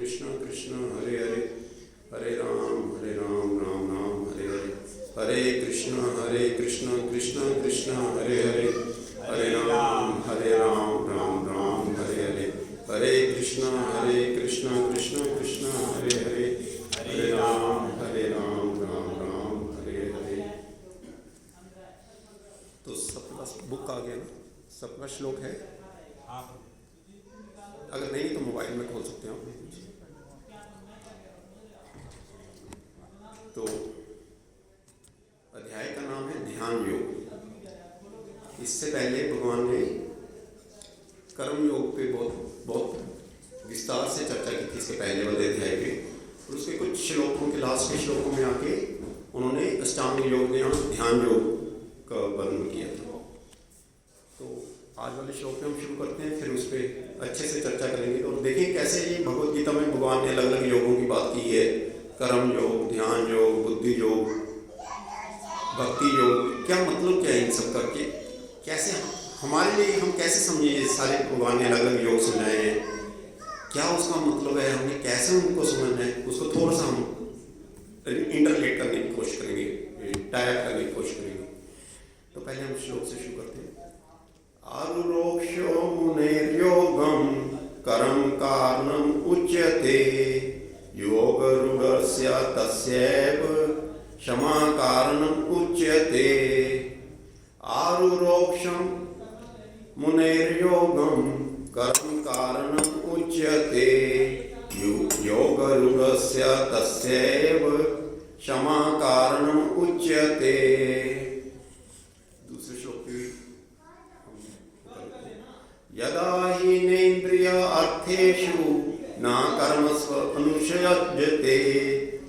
कृष्ण कृष्ण हरे हरे, हरे राम राम राम हरे हरे, हरे कृष्ण कृष्ण कृष्ण हरे हरे, हरे राम राम राम हरे हरे, हरे कृष्ण कृष्ण कृष्ण हरे हरे, हरे राम राम राम हरे हरे। तो सबके पास बुक आ गया ना, सबका श्लोक है? अगर नहीं तो मोबाइल में खोल सकते हो। तो अध्याय का नाम है ध्यान योग। इससे पहले भगवान ने कर्म योग पे बहुत विस्तार से चर्चा की थी, इसके पहले वाले अध्याय पे। और उसके कुछ श्लोकों के लास्ट के श्लोकों में आके उन्होंने अष्टांग योग या ध्यान योग का वर्णन किया था। तो आज वाले श्लोक में हम शुरू करते हैं, फिर उस पर अच्छे से चर्चा करेंगे और देखें कैसे ये भगवद गीता में भगवान ने अलग अलग योगों की बात की है। कर्म योग, ध्यान योग, बुद्धि योग, भक्ति योग, क्या मतलब क्या है इन सब करके, कैसे हमारे लिए हम कैसे समझे ये सारे भगवान ने अलग अलग योग समझाए हैं, क्या उसका मतलब है, हमने कैसे उनको समझना है, उसको थोड़ा सा हम इंटरलेट करने की कोशिश करेंगे, टाइप करने की कोशिश करेंगे। तो पहले हम श्लोक से शुरू करते हैं। आरुरोक्षो मुनेर्योगम कर्म कारणम उच्यते, योगरूढ़स्य तस्यैव क्षमा कारणम उच्यते। आरुरोक्षम मुनेर्योगम कर्म कारणम उच्यते, योगरूढ़स्य तस्यैव क्षमा कारणम उच्यते। दूसरे श्लोक की यदा हीनेन्द्रिय अर्थेषु न कर्मस्व अनुषज्यते,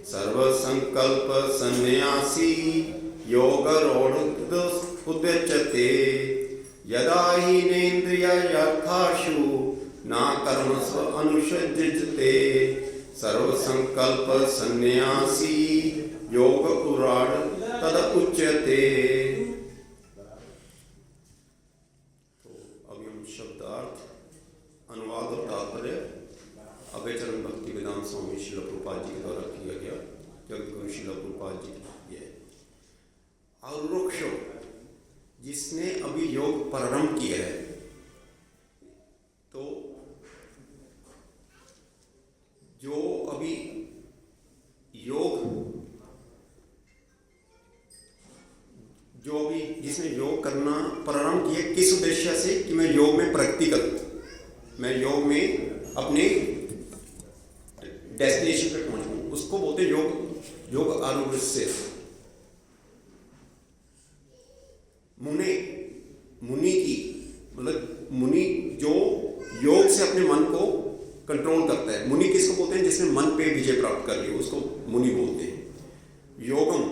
सर्वसंकल्प सन्यासी योगरूढ़ उच्यते। यदा हीनेन्द्रिय अर्थेषु न कर्मस्व अनुषज्यते, सर्वसंकल्प सन्यासी योगरूढ़ तद उच्यते। अनुवाद और तात्पर्य अभयचरण भक्ति वेदांत स्वामी श्रील प्रभुपाद जी के द्वारा किया गया, जगतगुरु श्रील प्रभुपाद जी की है। आरुरोक्षो, जिसने अभी योग प्रारंभ किया है, तो जो अभी जिसने योग करना प्रारंभ किया, किस उद्देश्य से कि मैं योग में प्रगति करूं, मैं योग में अपने डेस्टिनेशन पे पहुंचूं, उसको बोलते योग आरुरोक्ष। मुनि की मतलब मुनि जो योग से अपने मन को कंट्रोल करता है। मुनि किसको बोलते हैं? जिसने मन पे विजय प्राप्त कर ली, उसको मुनि बोलते हैं। योगम,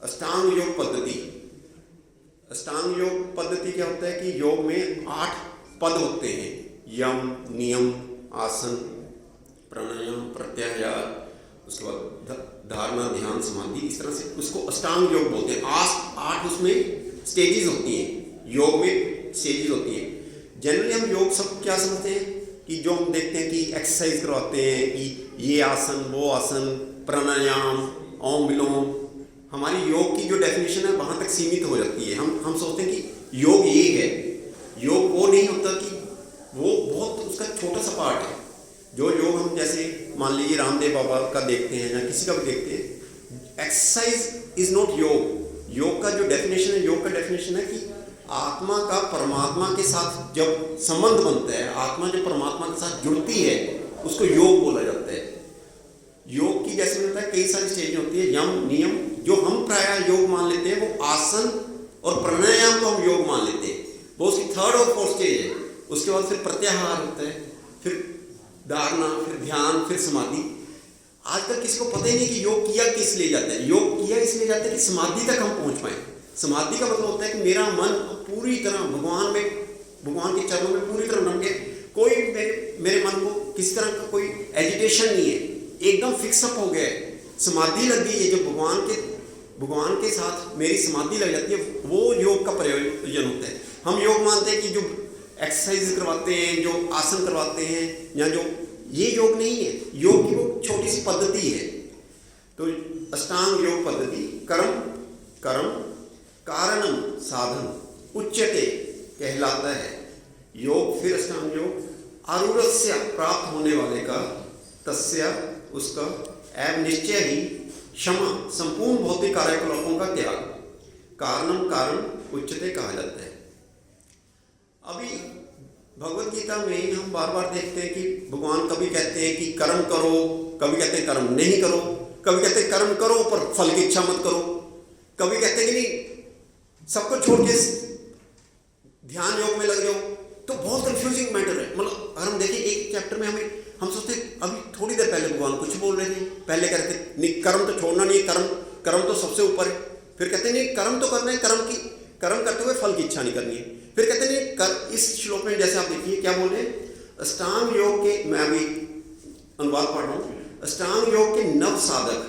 अष्टांग योग पद्धति। अष्टांग योग पद्धति क्या होता है कि योग में 8 पद होते हैं, यम, नियम, आसन, प्राणायाम, प्रत्याहार, उसके बाद धारणा, ध्यान, समाधि, इस तरह से उसको अष्टांग योग बोलते हैं। 8 उसमें स्टेजेस होती हैं, योग में स्टेजेस होती हैं। जनरली हम योग सब क्या समझते हैं कि जो हम देखते हैं कि एक्सरसाइज करवाते हैं कि ये आसन, वो आसन, प्राणायाम, ओम विलोम, हमारी योग की जो डेफिनेशन है वहाँ तक सीमित हो जाती है। हम सोचते हैं कि योग ये है। योग वो नहीं होता कि वो बहुत उसका छोटा सा पार्ट है। जो योग हम जैसे मान लीजिए रामदेव बाबा का देखते हैं या किसी का भी देखते हैं, एक्सरसाइज इज नॉट योग। योग का जो डेफिनेशन है, योग का डेफिनेशन है कि आत्मा का परमात्मा के साथ जब संबंध बनता है, आत्मा जब परमात्मा के साथ जुड़ती है, उसको योग बोला जाता है। योग की जैसे होता है कई सारी स्टेज होती है, यम, नियम, जो हम प्राय योग मान लेते हैं वो आसन और प्राणायाम को हम योग मान लेते हैं, वो उसकी 3rd और 4th स्टेज है। उसके बाद फिर प्रत्याहार होता है, फिर धारणा, फिर ध्यान, फिर समाधि। आजकल किसी को पता ही नहीं कि योग किया किस लिए जाता है। योग किया इसलिए जाता है कि समाधि तक हम पहुंच पाए। समाधि का मतलब होता है कि मेरा मन पूरी तरह भगवान के चरणों में पूरी तरह रम गया। कोई मेरे मन को किसी तरह का कोई एजिटेशन नहीं है, एकदम फिक्सअप हो गया है, समाधि लग गई है। जो भगवान के साथ मेरी समाधि लग जाती है, वो योग का प्रयोजन होता है। हम योग मानते हैं कि जो एक्सरसाइज करवाते हैं, जो आसन करवाते हैं, या जो ये योग नहीं है, योग की वो छोटी सी पद्धति है। तो अष्टांग योग पद्धति कर्म कर्म कारणम साधन उच्यते कहलाता है योग। फिर अष्टांग योग आरूढ़स्य प्राप्त होने वाले का तस्य उसका एवं निश्चय ही क्षमा संपूर्ण भौतिक कार्यकलापों का त्याग कारणम कारण उच्चते कहा जाता है। अभी भगवत गीता में हम बार बार देखते हैं कि भगवान कभी कहते हैं कि कर्म करो, कभी कहते हैं कर्म नहीं करो, कभी कहते हैं कर्म करो पर फल की इच्छा मत करो, कभी कहते हैं कि नहीं सबको छोड़ के ध्यान योग में लग जाओ। तो बहुत कंफ्यूजिंग मैटर है। मतलब अगर हम देखें एक चैप्टर में हम सोचते अभी थोड़ी देर पहले भगवान कुछ बोल रहे थे, पहले कहते नहीं कर्म तो छोड़ना नहीं है, कर्म तो सबसे ऊपर है। फिर कहते नहीं कर्म तो करना है, कर्म करते हुए फल की इच्छा नहीं करनी है। फिर कहते नहीं इस श्लोक में जैसे आप देखिए क्या बोल रहे हैं, अष्टांग योग के, मैं अभी अनुवाद पढ़ रहा हूँ, अष्टांग योग के नव साधक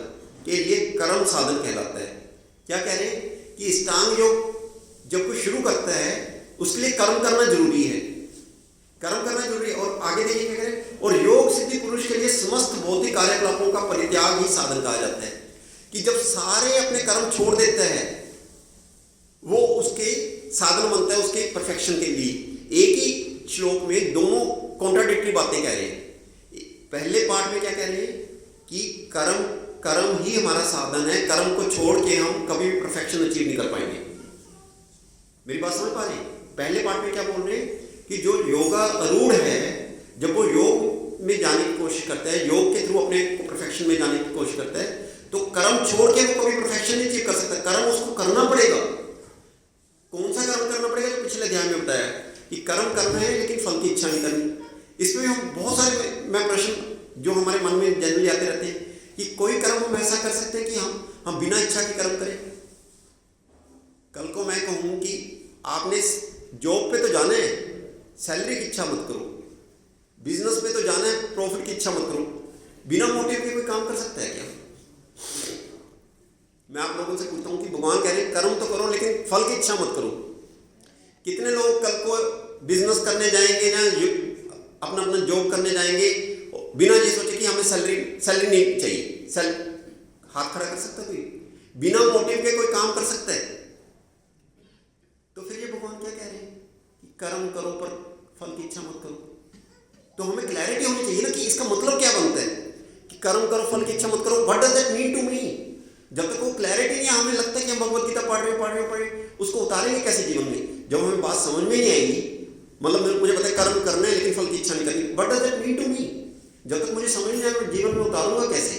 के लिए कर्म साधन कहलाता है। क्या कह रहे हैं कि अष्टांग योग जब कोई शुरू करता है उसके लिए कर्म करना जरूरी है, कर्म करना जरूरी है। और आगे देखिए क्या करें, और योग सिद्धि पुरुष के लिए समस्त भौतिक कार्यकलापों का परित्याग ही साधन कहा जाता है। कि जब सारे अपने कर्म छोड़ देता है वो उसके साधन बनता है उसके परफेक्शन के लिए। एक ही श्लोक में दोनों कॉन्ट्राडिक्टरी बातें कह रहे हैं। पहले पार्ट में क्या कह रहे हैं कि कर्म ही हमारा साधन है, कर्म को छोड़ के हम कभी भी परफेक्शन अचीव नहीं कर पाएंगे। मेरी बात समझ पा रहे हैं? पहले पार्ट में क्या बोल रहे हैं कि जो योगा आरूढ़ है जब वो योग में जाने की कोशिश करता है, योग के थ्रू अपने परफेक्शन में जाने की कोशिश करता है, तो कर्म छोड़ के वो कभी परफेक्शन नहीं अचीव कर सकता। कर्म उसको करना पड़ेगा। कौन सा कर्म करना पड़ेगा? जो पिछले अध्याय में बताया कि कर्म करना है लेकिन फल की इच्छा नहीं करनी। इसमें हम बहुत सारे मैं प्रश्न जो हमारे मन में जनरली आते रहते हैं कि कोई कर्म हम ऐसा कर सकते हैं कि हम बिना इच्छा के कर्म करें। कल को मैं कहूँ कि आपने जॉब पे तो जाना है, सैलरी की इच्छा मत करो, बिजनेस पे तो जाना है, प्रॉफिट की इच्छा मत करो। बिना मोटिव के कोई काम कर सकता है क्या? मैं आप लोगों से पूछता हूँ कि भगवान कह रहे हैं कर्म तो करो लेकिन फल की इच्छा मत करो। कितने लोग कल को बिजनेस करने जाएंगे या अपना जॉब करने जाएंगे बिना ये सोचे कि हमें सैलरी नहीं चाहिए? हाथ खड़ा कर सकता है कोई? बिना मोटिव के कोई काम कर सकता है? तो फिर ये भगवान क्या कह रहे हैं कि कर्म करो पर फल की इच्छा मत करो। तो हमें क्लैरिटी होनी चाहिए ना कि इसका मतलब क्या बनता है कि कर्म करो फल की इच्छा मत करो। What does that mean to me? जब तक वो क्लैरिटी नहीं, हमें लगता है कि हम भगवत गीता पढ़ रहे उसको उतारेंगे कैसे जीवन में? जब हमें बात समझ में नहीं आएगी, मतलब मुझे पता है कर्म करना है लेकिन फल की इच्छा नहीं करनी, what does that mean to me? जब तक मुझे समझ नहीं आएगा जीवन में उतारूंगा कैसे?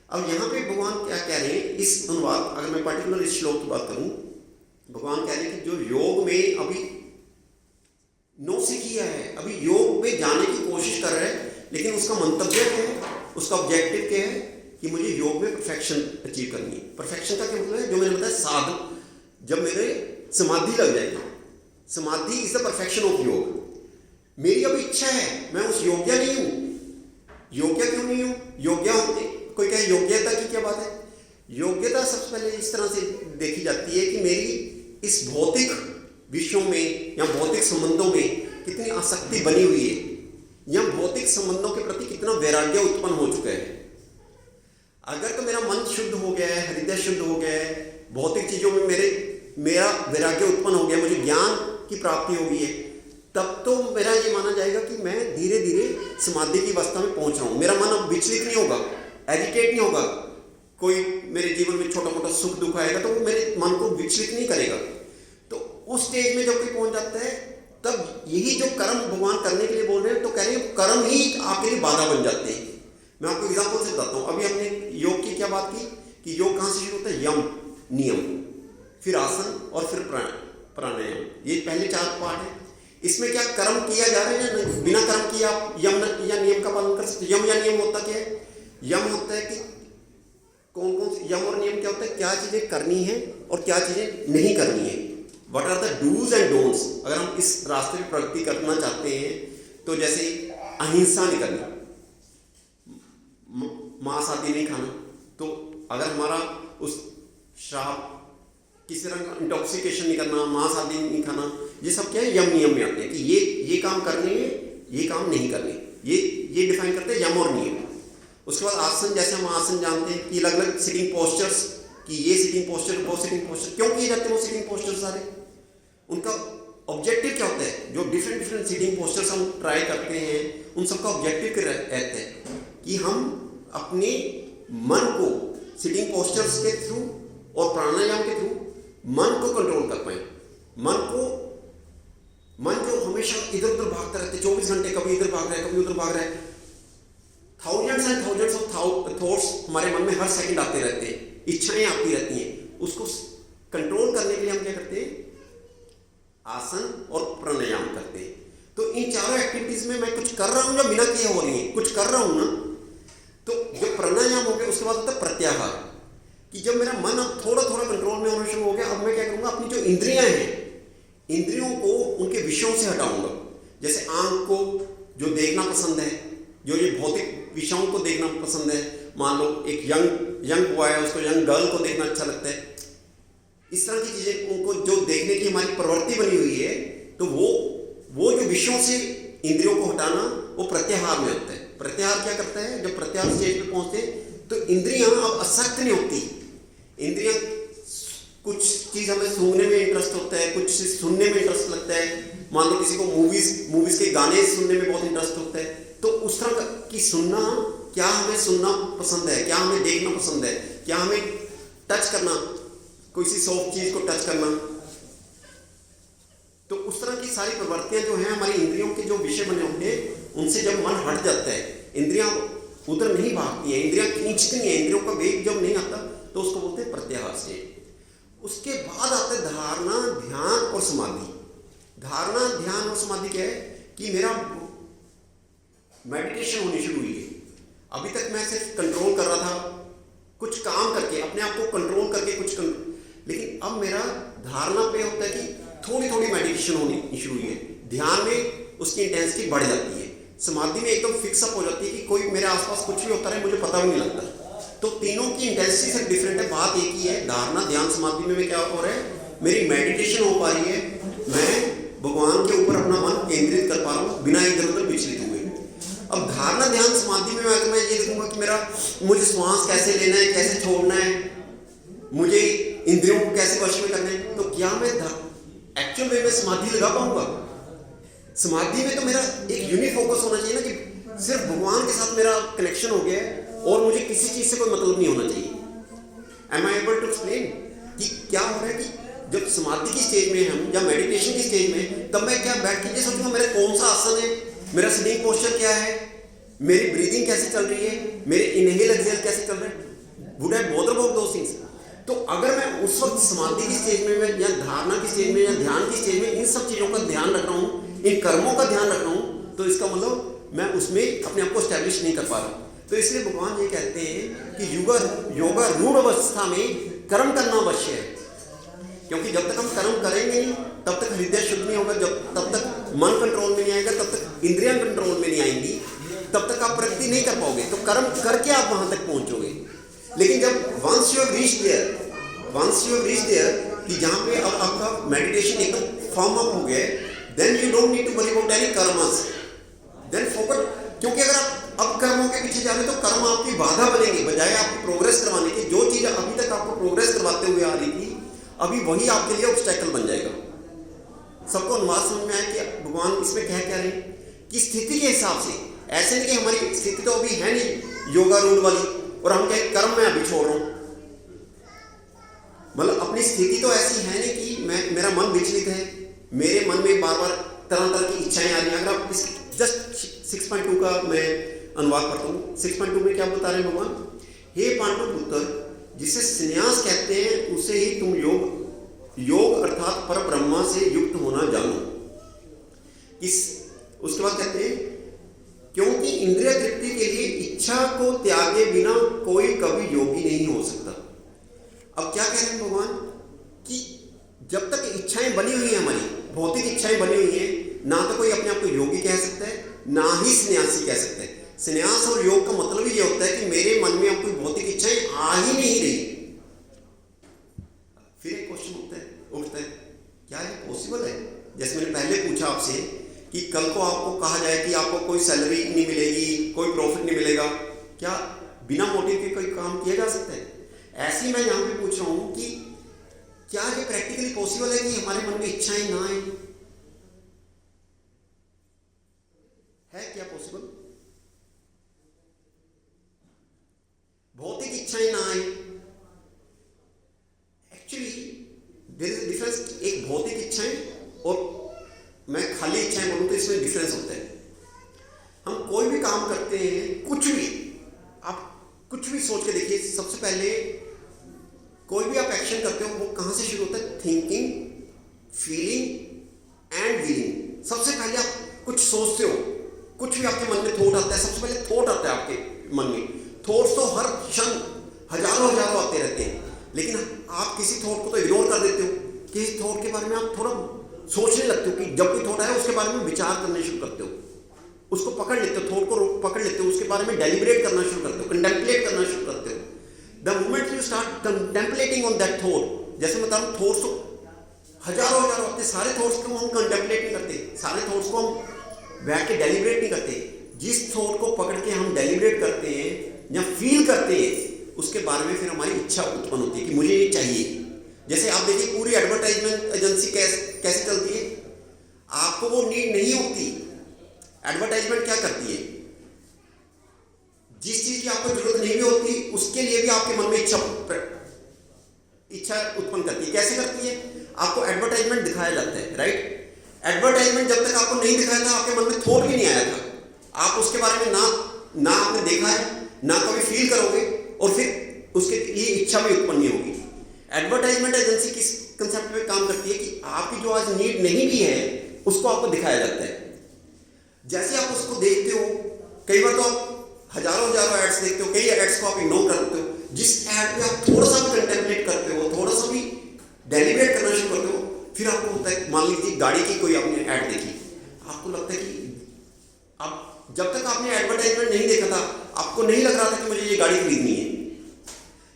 अब यहाँ पे भगवान क्या कह रहे हैं इस अनुवाद, अगर मैं पर्टिकुलर इस श्लोक की बात करूं, भगवान कह रहे हैं कि जो योग में अभी नौसिखिया है, अभी योग में जाने की कोशिश कर रहा है, लेकिन उसका मंतव्य क्या है, उसका ऑब्जेक्टिव क्या है कि मुझे योग में परफेक्शन अचीव करनी है। परफेक्शन का क्या मतलब है? जो मैंने बताया साधन, जब मेरे समाधि लग जाएगी, समाधि इज द परफेक्शन ऑफ योग। मेरी अभी इच्छा है, मैं उस योग्य नहीं हूं। योग्य क्यों नहीं हूं? योग्य होते कोई कहे योग्यता की क्या बात है? योग्यता सबसे पहले इस तरह से देखी जाती है कि मेरी इस भौतिक विषयों में या भौतिक संबंधों में कितनी आसक्ति बनी हुई है, या भौतिक संबंधों के प्रति कितना वैराग्य उत्पन्न हो चुका है। अगर तो मेरा मन शुद्ध हो गया है, हृदय शुद्ध हो गया है, भौतिक चीजों में मेरा वैराग्य उत्पन्न हो गया, मुझे ज्ञान की प्राप्ति हो गई है, तब तो मेरा ये माना जाएगा कि मैं धीरे धीरे समाधि की अवस्था में पहुंच रहा हूं। मेरा मन अब विचलित नहीं होगा, एजिटेट नहीं होगा। कोई मेरे जीवन में छोटा मोटा सुख दुख आएगा तो वो मेरे मन को विचलित नहीं करेगा। तो उस स्टेज में जब कोई पहुंच जाता है, तब यही जो कर्म भगवान करने के लिए बोल रहे हैं, तो कह रहे हैं कर्म ही आपके लिए बाधा बन जाते हैं। मैं आपको एग्जाम्पल से बताता हूँ। अभी हमने योग की क्या बात की कि योग कहाँ से शुरू होता है? यम, नियम, फिर आसन और फिर प्राणायाम। ये पहले 4 पार्ट है। इसमें क्या कर्म किया जा रहा है या नहीं? बिना कर्म किए आप यम या नियम का पालन कर सकते? यम या नियम होता क्या है? यम होता है कि कौन कौन से, यम और नियम क्या होता है? क्या चीजें करनी है और क्या चीजें नहीं करनी है। What are the dos and don'ts. अगर हम इस रास्ते में प्रगति करना चाहते हैं तो जैसे अहिंसा नहीं करनी, मांस आदि नहीं खाना, तो अगर हमारा उस श्राप, किसी तरह का इंटॉक्सिकेशन नहीं करना, मांस आदि नहीं खाना, ये सब क्या है? यम नियम में आते हैं कि ये काम करने हैं, ये काम नहीं करने। ये डिफाइन करते हैं यम और नियम। उसके बाद आसन, जैसे हम आसन जानते हैं कि अलग अलग सिटिंग पोस्चर्स, कि ये सिटिंग पोस्चर, वो सिटिंग पोस्चर, क्यों किए जाते हैं वो सिटिंग पोस्चर सारे, उनका ऑब्जेक्टिव क्या होता है? जो डिफरेंट डिफरेंट सिटिंग पोस्चर्स हम ट्राई करते हैं उन सबका ऑब्जेक्टिव क्या रहता है कि हम अपने मन को सिटिंग पोस्चर्स के थ्रू और प्राणायाम के थ्रू मन को कंट्रोल कर पाए। मन जो हमेशा इधर उधर भागता रहता है 24 घंटे, कभी इधर भाग रहा है, कभी उधर भाग रहा है, thousands and thousands of thoughts हमारे मन में हर सेकंड आते रहते हैं, इच्छाएं आती रहती हैं। उसको कंट्रोल करने के लिए हम क्या करते हैं? आसन और प्राणायाम करते हैं। तो इन चारों एक्टिविटीज में मैं कुछ कर रहा हूं या बिना किए हो रही है, कुछ कर रहा हूं ना, तो जो प्राणायाम हो गया उसके बाद होता है प्रत्याहार, कि जब मेरा मन अब थोड़ा थोड़ा कंट्रोल में होना शुरू हो गया, अब मैं क्या करूंगा? अपनी जो इंद्रियां हैं, इंद्रियों को उनके विषयों से हटाऊंगा। जैसे आंख को जो देखना पसंद है, जो ये भौतिक विषयों को देखना पसंद है, मान लो एक यंग बॉय है, उसको यंग गर्ल को देखना अच्छा लगता है, इस तरह की चीजें उनको जो देखने की हमारी प्रवृत्ति बनी हुई है, तो वो जो विषयों से इंद्रियों को हटाना वो प्रत्याहार में होता है। प्रत्याहार क्या करता है? जब प्रत्याहार स्टेज पे पहुंचते तो इंद्रियां अब असक्त नहीं होती। इंद्रियां कुछ चीज हमें सूंघने में इंटरेस्ट होता है, कुछ सुनने में इंटरेस्ट लगता है, मान लो किसी को मूवीज के गाने सुनने में बहुत इंटरेस्ट होता है, तो उस तरह की सुनना, क्या हमें सुनना पसंद है, क्या हमें देखना पसंद है, क्या हमें टच करना, किसी सॉफ्ट चीज को टच करना, तो उस तरह की सारी प्रवृत्तियां जो हैं हमारी इंद्रियों के जो विषय बने होंगे उनसे जब मन हट जाता है, इंद्रियां उधर नहीं भागती हैं, इंद्रियां खींचती हैं, इंद्रियों का वेग जब नहीं आता, तो उसको बोलते हैं प्रत्याहार स्टेज। उसके बाद आता है धारणा, ध्यान और समाधि। धारणा, ध्यान और समाधि क्या है? कि मेरा मेडिटेशन होनी शुरू हुई है। अभी तक मैं सिर्फ कंट्रोल कर रहा था, कुछ काम करके अपने आप को कंट्रोल करके लेकिन अब मेरा धारणा पे होता है कि थोड़ी थोड़ी मेडिटेशन होनी शुरू हुई है, ध्यान में उसकी इंटेंसिटी बढ़ जाती है, समाधि में एकदम फिक्सअप हो जाती है कि कोई मेरे आसपास कुछ भी होता रहे मुझे पता भी नहीं लगता। तो तीनों की इंटेंसिटी से डिफरेंट है, बात एक ही है, धारणा, ध्यान, समाधि में क्या हो रहा है? मेरी मेडिटेशन हो पा रही है, मैं भगवान के ऊपर अपना मन केंद्रित कर पा रहा हूँ बिना इधर उधर विचलित हुए। अब धारणा, ध्यान, समाधि में अगर मैं ये देखूंगा कि मुझे श्वास कैसे लेना है, कैसे छोड़ना है, मुझे इंद्रियों को कैसे वश में करना है, तो क्या मैं एक्चुअल वे में समाधि लगा पाऊंगा? समाधि में तो मेरा एक यूनिक फोकस होना चाहिए ना, कि सिर्फ भगवान के साथ मेरा कनेक्शन हो गया है और मुझे किसी चीज से कोई मतलब नहीं होना चाहिए। Am I able to explain कि क्या हो रहा है? कि जब समाधि की स्टेज में हम या मेडिटेशन की स्टेज में, तब मैं क्या बैठ के ये सोचूंगा मेरा कौन सा आसन है, मेरा सिटिंग पोस्चर क्या है, मेरी ब्रीदिंग कैसे चल रही है, मेरे इनहेल एक्सहेल कैसे चल रहे हैं, would I bother about those things? तो अगर मैं उस वक्त समाधि की स्टेज में या धारणा की स्टेज में या ध्यान की स्टेज में इन सब चीजों का ध्यान रख रहा हूँ, इन कर्मों का ध्यान रख रहा हूँ, तो इसका मतलब मैं उसमें अपने आप को स्टैब्लिश नहीं कर पा रहा। तो इसलिए भगवान ये कहते हैं कि योगा रूढ़ अवस्था में कर्म करना अवश्य है, क्योंकि जब तक हम कर्म करेंगे नहीं तब तक हृदय शुद्ध नहीं होगा, तब तक मन कंट्रोल में नहीं आएगा, तब तक इंद्रियां कंट्रोल में नहीं आएंगी, तब तक आप प्रगति नहीं कर पाओगे। तो कर्म करके आप वहां तक पहुंचोगे। लेकिन जब once you have reached there कि जहां पे अब आपका मेडिटेशन एकदम फॉर्म अप हो गया, then you don't need to worry about any karmas, then focus. क्योंकि अगर आप अब कर्मों के पीछे जा रहे हो तो कर्म आपकी बाधा बनेगी, बजाय आपको प्रोग्रेस करवाने की। जो चीज अभी तक आपको प्रोग्रेस करवाते हुए आ रही थी, अभी वही आपके लिए ऑब्स्टेकल बन जाएगा। सबको अनुवाद समझ में आया कि भगवान इसमें कह क्या रहे हैं? कि स्थिति के हिसाब से, ऐसे नहीं कि हमारी स्थिति तो अभी है नहीं योगा रूढ़ वाली और हम कहें कर्म में अभी छोड़ रहा हूं, मतलब अपनी स्थिति तो ऐसी है नहीं कि मेरा मन विचलित है, मेरे मन में बार बार तरह तरह की इच्छाएं आ रही हैं। अगर आप जस्ट 6.2 का मैं अनुवाद करता हूँ, 6.2 में क्या बता रहे हैं भगवान? हे पांडु पुत्र, जिसे संन्यास कहते हैं उसे ही तुम योग अर्थात पर ब्रह्मा से युक्त होना जानो। उसके बाद कहते हैं क्योंकि इंद्रिय तृप्ति के लिए इच्छा को त्यागे बिना कोई कभी योगी नहीं हो सकता। अब क्या कह रहे हैं भगवान? कि जब तक इच्छाएं बनी हुई हैं, हमारी भौतिक इच्छाएं बनी हुई हैं, ना तो कोई अपने आप को योगी कह सकता है, ना ही सन्यासी कह सकते हैं। संन्यास और योग का मतलब ही ये होता है कि मेरे मन में अब कोई भौतिक इच्छाएं आ ही नहीं रही। फिर एक क्वेश्चन उठता है, क्या ये पॉसिबल है? जैसे मैंने पहले पूछा आपसे कि कल को आपको कहा जाए कि आपको कोई सैलरी नहीं मिलेगी, कोई प्रॉफिट नहीं मिलेगा, क्या बिना मोटिव के कोई काम किया जा सकता है? ऐसे ही मैं यहाँ पे पूछ रहा हूँ कि क्या ये प्रैक्टिकली पॉसिबल है कि हमारे मन में इच्छाएं ना आए? है क्या पॉसिबल? भौतिक इच्छाएं ना आए? Actually there is difference. एक भौतिक इच्छाएं और मैं खाली इच्छाएं बोलूं तो इसमें डिफरेंस होता है। हम कोई भी काम करते हैं, कुछ भी, आप कुछ भी सोच के देखिए, सबसे पहले कोई भी आप एक्शन करते हो वो कहां से शुरू होता है? Thinking, feeling and willing. सबसे पहले आप कुछ सोचते हो, कुछ भी आपके मन में थॉट आता है, सबसे पहले थॉट आता है आपके मन में। थॉट्स तो हर क्षण हजारों हजारों आते रहते हैं, लेकिन आप किसी थॉट को तो इग्नोर कर देते हो। किसी थॉट के बारे में आप थोड़ा सोचने लगते हो कि जब कोई थॉट आया उसके बारे में विचार करने शुरू करते हो, उसको पकड़ लेते हो, थॉट को पकड़ लेते हो, उसके बारे में डेलिब्रेट करना शुरू करते हो, कंटेम्पलेट करना शुरू करते हो। The moment you start contemplating on that thought, जैसे मैं बता रहा हूँ, थॉट्स तो हजारों हजारों आते, सारे थॉट्स को हम कंटेम्पलेट नहीं करते, सारे थॉट्स को हम बैठ के डेलिब्रेट नहीं करते। जिस थॉट को पकड़ के हम डेलिब्रेट करते हैं या फील करते हैं, उसके बारे में फिर हमारी इच्छा उत्पन्न होती है कि मुझे ये चाहिए। जैसे आप देखिए पूरी एडवर्टाइजमेंट एजेंसी कैसे चलती है, आपको वो नीड नहीं होती। एडवर्टाइजमेंट क्या करती है? जिस चीज की आपको जरूरत नहीं भी होती उसके लिए भी आपके मन में इच्छा उत्पन्न करती है। कैसे करती है? आपको एडवर्टाइजमेंट दिखाया जाता है, राइट? एडवर्टाइजमेंट जब तक आपको नहीं दिखाया था, आपके मन में थॉट भी नहीं आया था, आप उसके बारे में ना आपने देखा है, ना कभी फील करोगे, और फिर उसके लिए इच्छा भी उत्पन्न नहीं होगी। एडवर्टाइजमेंट एजेंसी किस कंसेप्ट में काम करती है कि आपकी जो आज नीड नहीं भी है उसको आपको दिखाया जाता है। जैसे आप उसको देखते हो, कई बार तो आप हजारों हजारों एड्स देखते हो, कई एड्स को आप इग्नोर करते हो। जिस एड पे आप थोड़ा सा भी कंटेम्पलेट करते हो, थोड़ा सा भी डेलिब्रेट करना शुरू करते हो, फिर आपको होता है, मान लीजिए गाड़ी की कोई आपने ऐड देखी, आपको लगता है कि आप जब तक आपने एडवर्टाइजमेंट नहीं देखा था आपको नहीं लग रहा था कि मुझे ये गाड़ी खरीदनी है।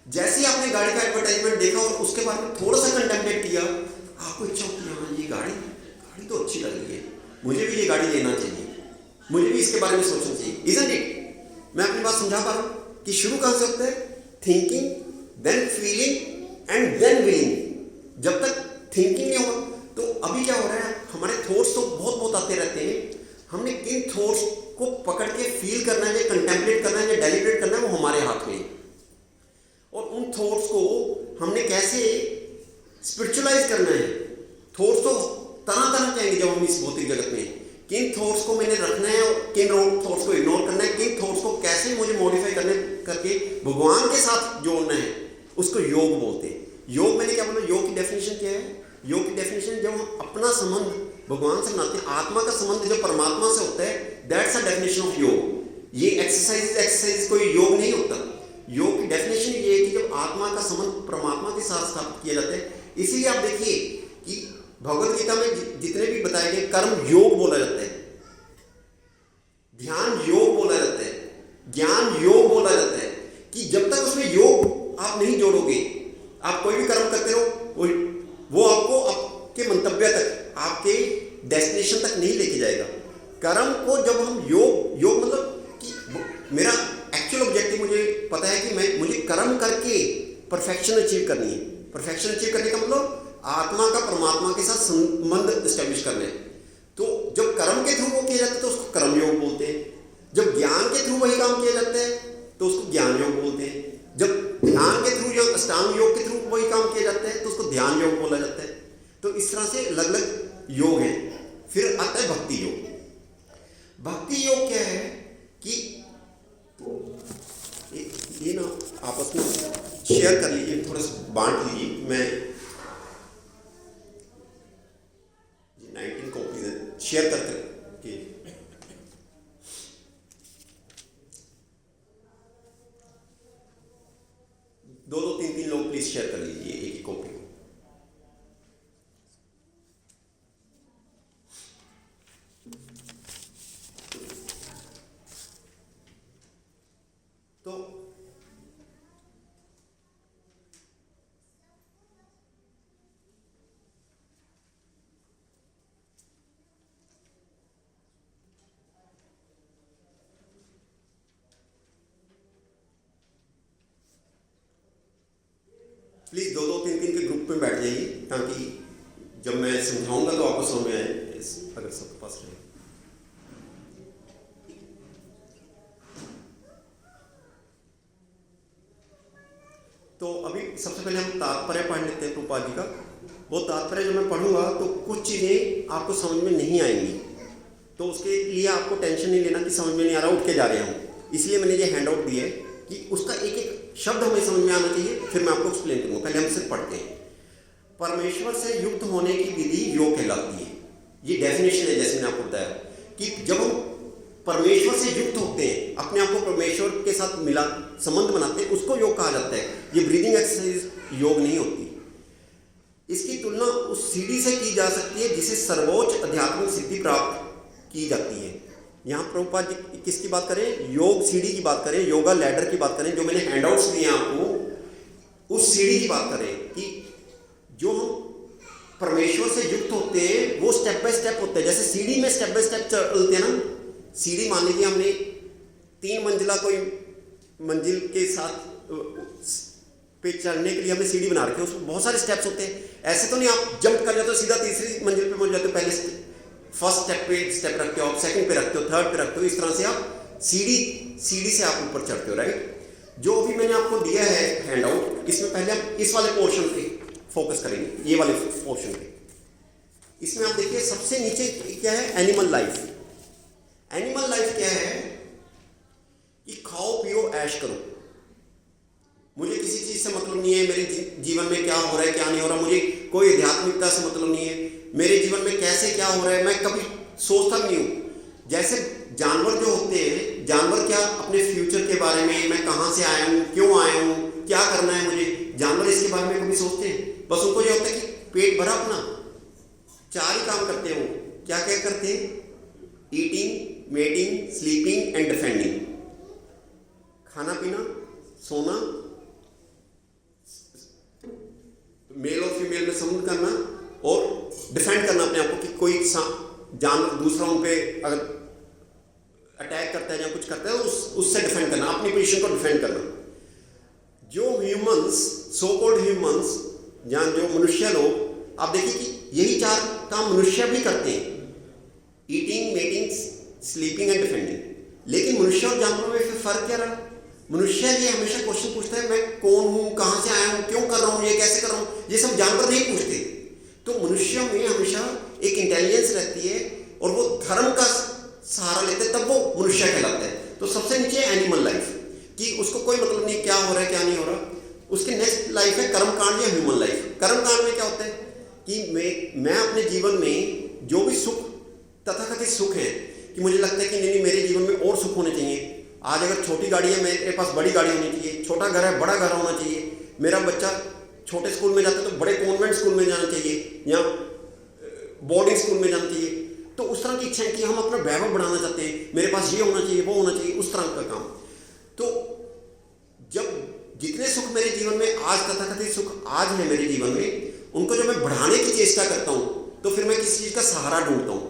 जैसे ही आपने गाड़ी का एडवर्टाइजमेंट देखा और उसके बारे में थोड़ा सा कंटेम्पलेट किया, आपको इच्छा होती है, हाँ ये गाड़ी तो अच्छी लग रही है, मुझे भी ये गाड़ी लेना चाहिए, मुझे भी इसके बारे में सोचना चाहिए। Isn't it? मैं अपनी बात समझा पा रहा हूँ कि शुरू कहां से होता है? Thinking, then feeling and then willing. जब तक थिंकिंग नहीं होगा तो अभी क्या हो रहा है, हमारे थॉट्स तो बहुत आते रहते हैं, हमने किन थॉट्स को पकड़ के फील करना है, या कंटेम्पलेट करना है, या डेलिब्रेट करना है, वो हमारे हाथ में। और उन थॉट्स को हमने कैसे स्पिरिचुअलाइज करना है। थॉट्स तो तरह तरह के आएंगे जब हम इस भौतिक जगत में, किन थॉट्स को मैंने रखना है और किन थॉट्स को इग्नोर करना है, किन थॉट्स को कैसे मुझे मॉडिफाई करके भगवान के साथ जोड़ना है, उसको योग बोलते हैं। योग मैंने क्या बोला? योग की डेफिनेशन क्या है? योग की डेफिनेशन जब हम अपना संबंध भगवान से बनाते हैं, आत्मा का संबंध जो परमात्मा से होता है, दैट्स अ डेफिनेशन ऑफ योग। ये एक्सरसाइज कोई योग नहीं होता। योग की डेफिनेशन ये है कि जब आत्मा का संबंध परमात्मा के साथ स्थापित किया जाता है। इसीलिए आप देखिए कि भगवत गीता में जितने भी बताए गए, कर्म योग बोला जाता है, ध्यान योग बोला जाता है, ज्ञान योग बोला जाता है, कि जब तक उसमें योग आप नहीं जोड़ोगे, आप कोई भी कर्म करते हो, वो आपको आपके मंतव्य तक, आपके डेस्टिनेशन तक नहीं लेके जाएगा। कर्म को जब हम योग मतलब कि मेरा एक्चुअल ऑब्जेक्टिव मुझे पता है कि मुझे कर्म करके परफेक्शन अचीव करनी है। परफेक्शन अचीव करने का मतलब आत्मा का परमात्मा के साथ संबंध एस्टेब्लिश करना है। तो जब कर्म के थ्रू वो किया जाता है तो उसको कर्म योग बोलते हैं। जब ज्ञान के थ्रू वही काम किया जाता है तो उसको ज्ञान योग बोलते हैं। जब ध्यान के थ्रू या अष्टांग योग के थ्रू वही काम किया जाता है तो उसको ध्यान योग बोला जाता है। तो इस तरह से अलग अलग योग हैं। फिर आता है भक्ति योग। भक्ति योग क्या है कि ये ना आपस में शेयर कर लीजिए, थोड़ा सा बांट लीजिए। मैं 19 कॉपीज शेयर करते कि दो तीन तीन लोग प्लीज शेयर कर लीजिए एक ही कॉपी को। तो प्लीज़ दो दो तीन तीन के ग्रुप में बैठ जाइए, ताकि जब मैं समझाऊंगा तो आपको समझ में आए, अगर सबके पास रहे। तो अभी सबसे पहले हम तात्पर्य पढ़ लेते हैं प्रभुपाद जी का। वो तात्पर्य जब मैं पढ़ूंगा तो कुछ चीज़ें आपको समझ में नहीं आएंगी, तो उसके लिए आपको टेंशन नहीं लेना कि समझ में नहीं आ रहा, उठ के जा रहे हूँ। इसलिए मैंने ये हैंड आउट दिया है कि उसका एक एक शब्द हमें समझ में आना चाहिए, फिर मैं आपको एक्सप्लेन करूँगा। पहले हम सिर्फ पढ़ते हैं। परमेश्वर से युक्त होने की विधि योग कहलाती है। ये डेफिनेशन है, जैसे मैंने आपको बताया कि जब हम परमेश्वर से युक्त होते हैं, अपने आप को परमेश्वर के साथ मिला संबंध बनाते हैं, उसको योग कहा जाता है। ये ब्रीदिंग एक्सरसाइज योग नहीं होती। इसकी तुलना उस सीढ़ी से की जा सकती है जिसे सर्वोच्च आध्यात्मिक सिद्धि प्राप्त की जाती है। यहाँ प्रभुपाद जी किसकी बात करें? योग सीढ़ी की बात करें, योगा लैडर की बात करें, जो मैंने हैंडआउट्स दिए हैं आपको, उस सीढ़ी की बात करें कि जो हम परमेश्वर से युक्त होते हैं वो स्टेप बाय स्टेप होते हैं। जैसे सीढ़ी में स्टेप बाय स्टेप चलते हैं ना, सीढ़ी मान लीजिए हमने 3 मंजिला कोई मंजिल के साथ पे चढ़ने के लिए हमने सीढ़ी बना रखी है, उसमें बहुत सारे स्टेप्स होते हैं। ऐसे तो नहीं आप जंप कर जाते हो सीधा तीसरी मंजिल पे पहुंच जाते हो, पहले फर्स्ट स्टेप पे स्टेप रखते हो, आप सेकंड पे रखते हो, थर्ड पे रखते हो, इस तरह से आप सीढ़ी से आप ऊपर चढ़ते हो, राइट। जो अभी मैंने आपको दिया है हैंड आउट, इसमें पहले हम इस वाले पोर्शन पे फोकस करेंगे, ये वाले पोर्शन पे। इसमें आप देखिए सबसे नीचे क्या है? Animal life. एनिमल लाइफ क्या है कि खाओ पियो ऐश करो, मुझे किसी चीज से मतलब नहीं है, मेरे जीवन में क्या हो रहा है क्या नहीं हो रहा, मुझे कोई आध्यात्मिकता से मतलब नहीं है, मेरे जीवन में कैसे क्या हो रहा है मैं कभी सोचता नहीं हूँ। जैसे जानवर जो होते हैं, जानवर क्या अपने फ्यूचर के बारे में, मैं कहाँ से आया हूँ, क्यों आया हूँ, क्या करना है मुझे, जानवर इसके बारे में कभी सोचते हैं? बस उनको ये होता है कि पेट भरा अपना, 4 ही काम करते हैं वो। क्या क्या करते हैं? Eating, mating, sleeping and defending. खाना पीना, सोना, मेल और फीमेल में संबंध करना और डिफेंड करना अपने आप को कि कोई जानवर दूसरा उन पे अगर अटैक करता है या कुछ करता है तो उससे डिफेंड करना, अपनी पोजीशन को डिफेंड करना। जो ह्यूमंस, सो कॉल्ड ह्यूमंस, जहाँ जो मनुष्य लोग, आप देखिए कि यही 4 काम मनुष्य भी करते हैं, eating, mating, sleeping and defending. लेकिन मनुष्य और जानवरों में फिर फर्क क्या रहा? मनुष्य ये हमेशा क्वेश्चन पूछता है, मैं कौन हूँ, कहाँ से आया हूँ, क्यों कर रहा हूँ, ये कैसे कर रहा हूँ, ये सब जानवर नहीं पूछते। तो मनुष्य में हमेशा एक इंटेलिजेंस रहती है और वो धर्म का सहारा लेते हैं, तब वो मनुष्य कहलाता है। तो सबसे नीचे एनिमल लाइफ, कि उसको कोई मतलब नहीं क्या हो रहा है क्या नहीं हो रहा। उसके नेक्स्ट लाइफ है कर्मकांड या ह्यूमन लाइफ। कर्मकांड में क्या होता है कि मैं अपने जीवन में जो भी सुख, तथाकथित सुख है, कि मुझे लगता है कि नहीं मेरे जीवन में और सुख होने चाहिए। आज अगर छोटी गाड़ी है, मेरे पास बड़ी गाड़ी होनी चाहिए, छोटा घर है, बड़ा घर होना चाहिए, मेरा बच्चा छोटे स्कूल में जाता है तो बड़े कॉन्वेंट स्कूल में जाना चाहिए या बोर्डिंग स्कूल में जाना चाहिए। तो उस तरह की इच्छा है कि हम अपना वैभव बढ़ाना चाहते हैं, मेरे पास ये होना चाहिए, वो होना चाहिए, उस तरह का काम। तो जब जितने सुख मेरे जीवन में आज, तथाकथित सुख आज है मेरे जीवन में, उनको जब मैं बढ़ाने की चेष्टा करता हूँ तो फिर मैं किसी चीज़ का सहारा ढूंढता हूँ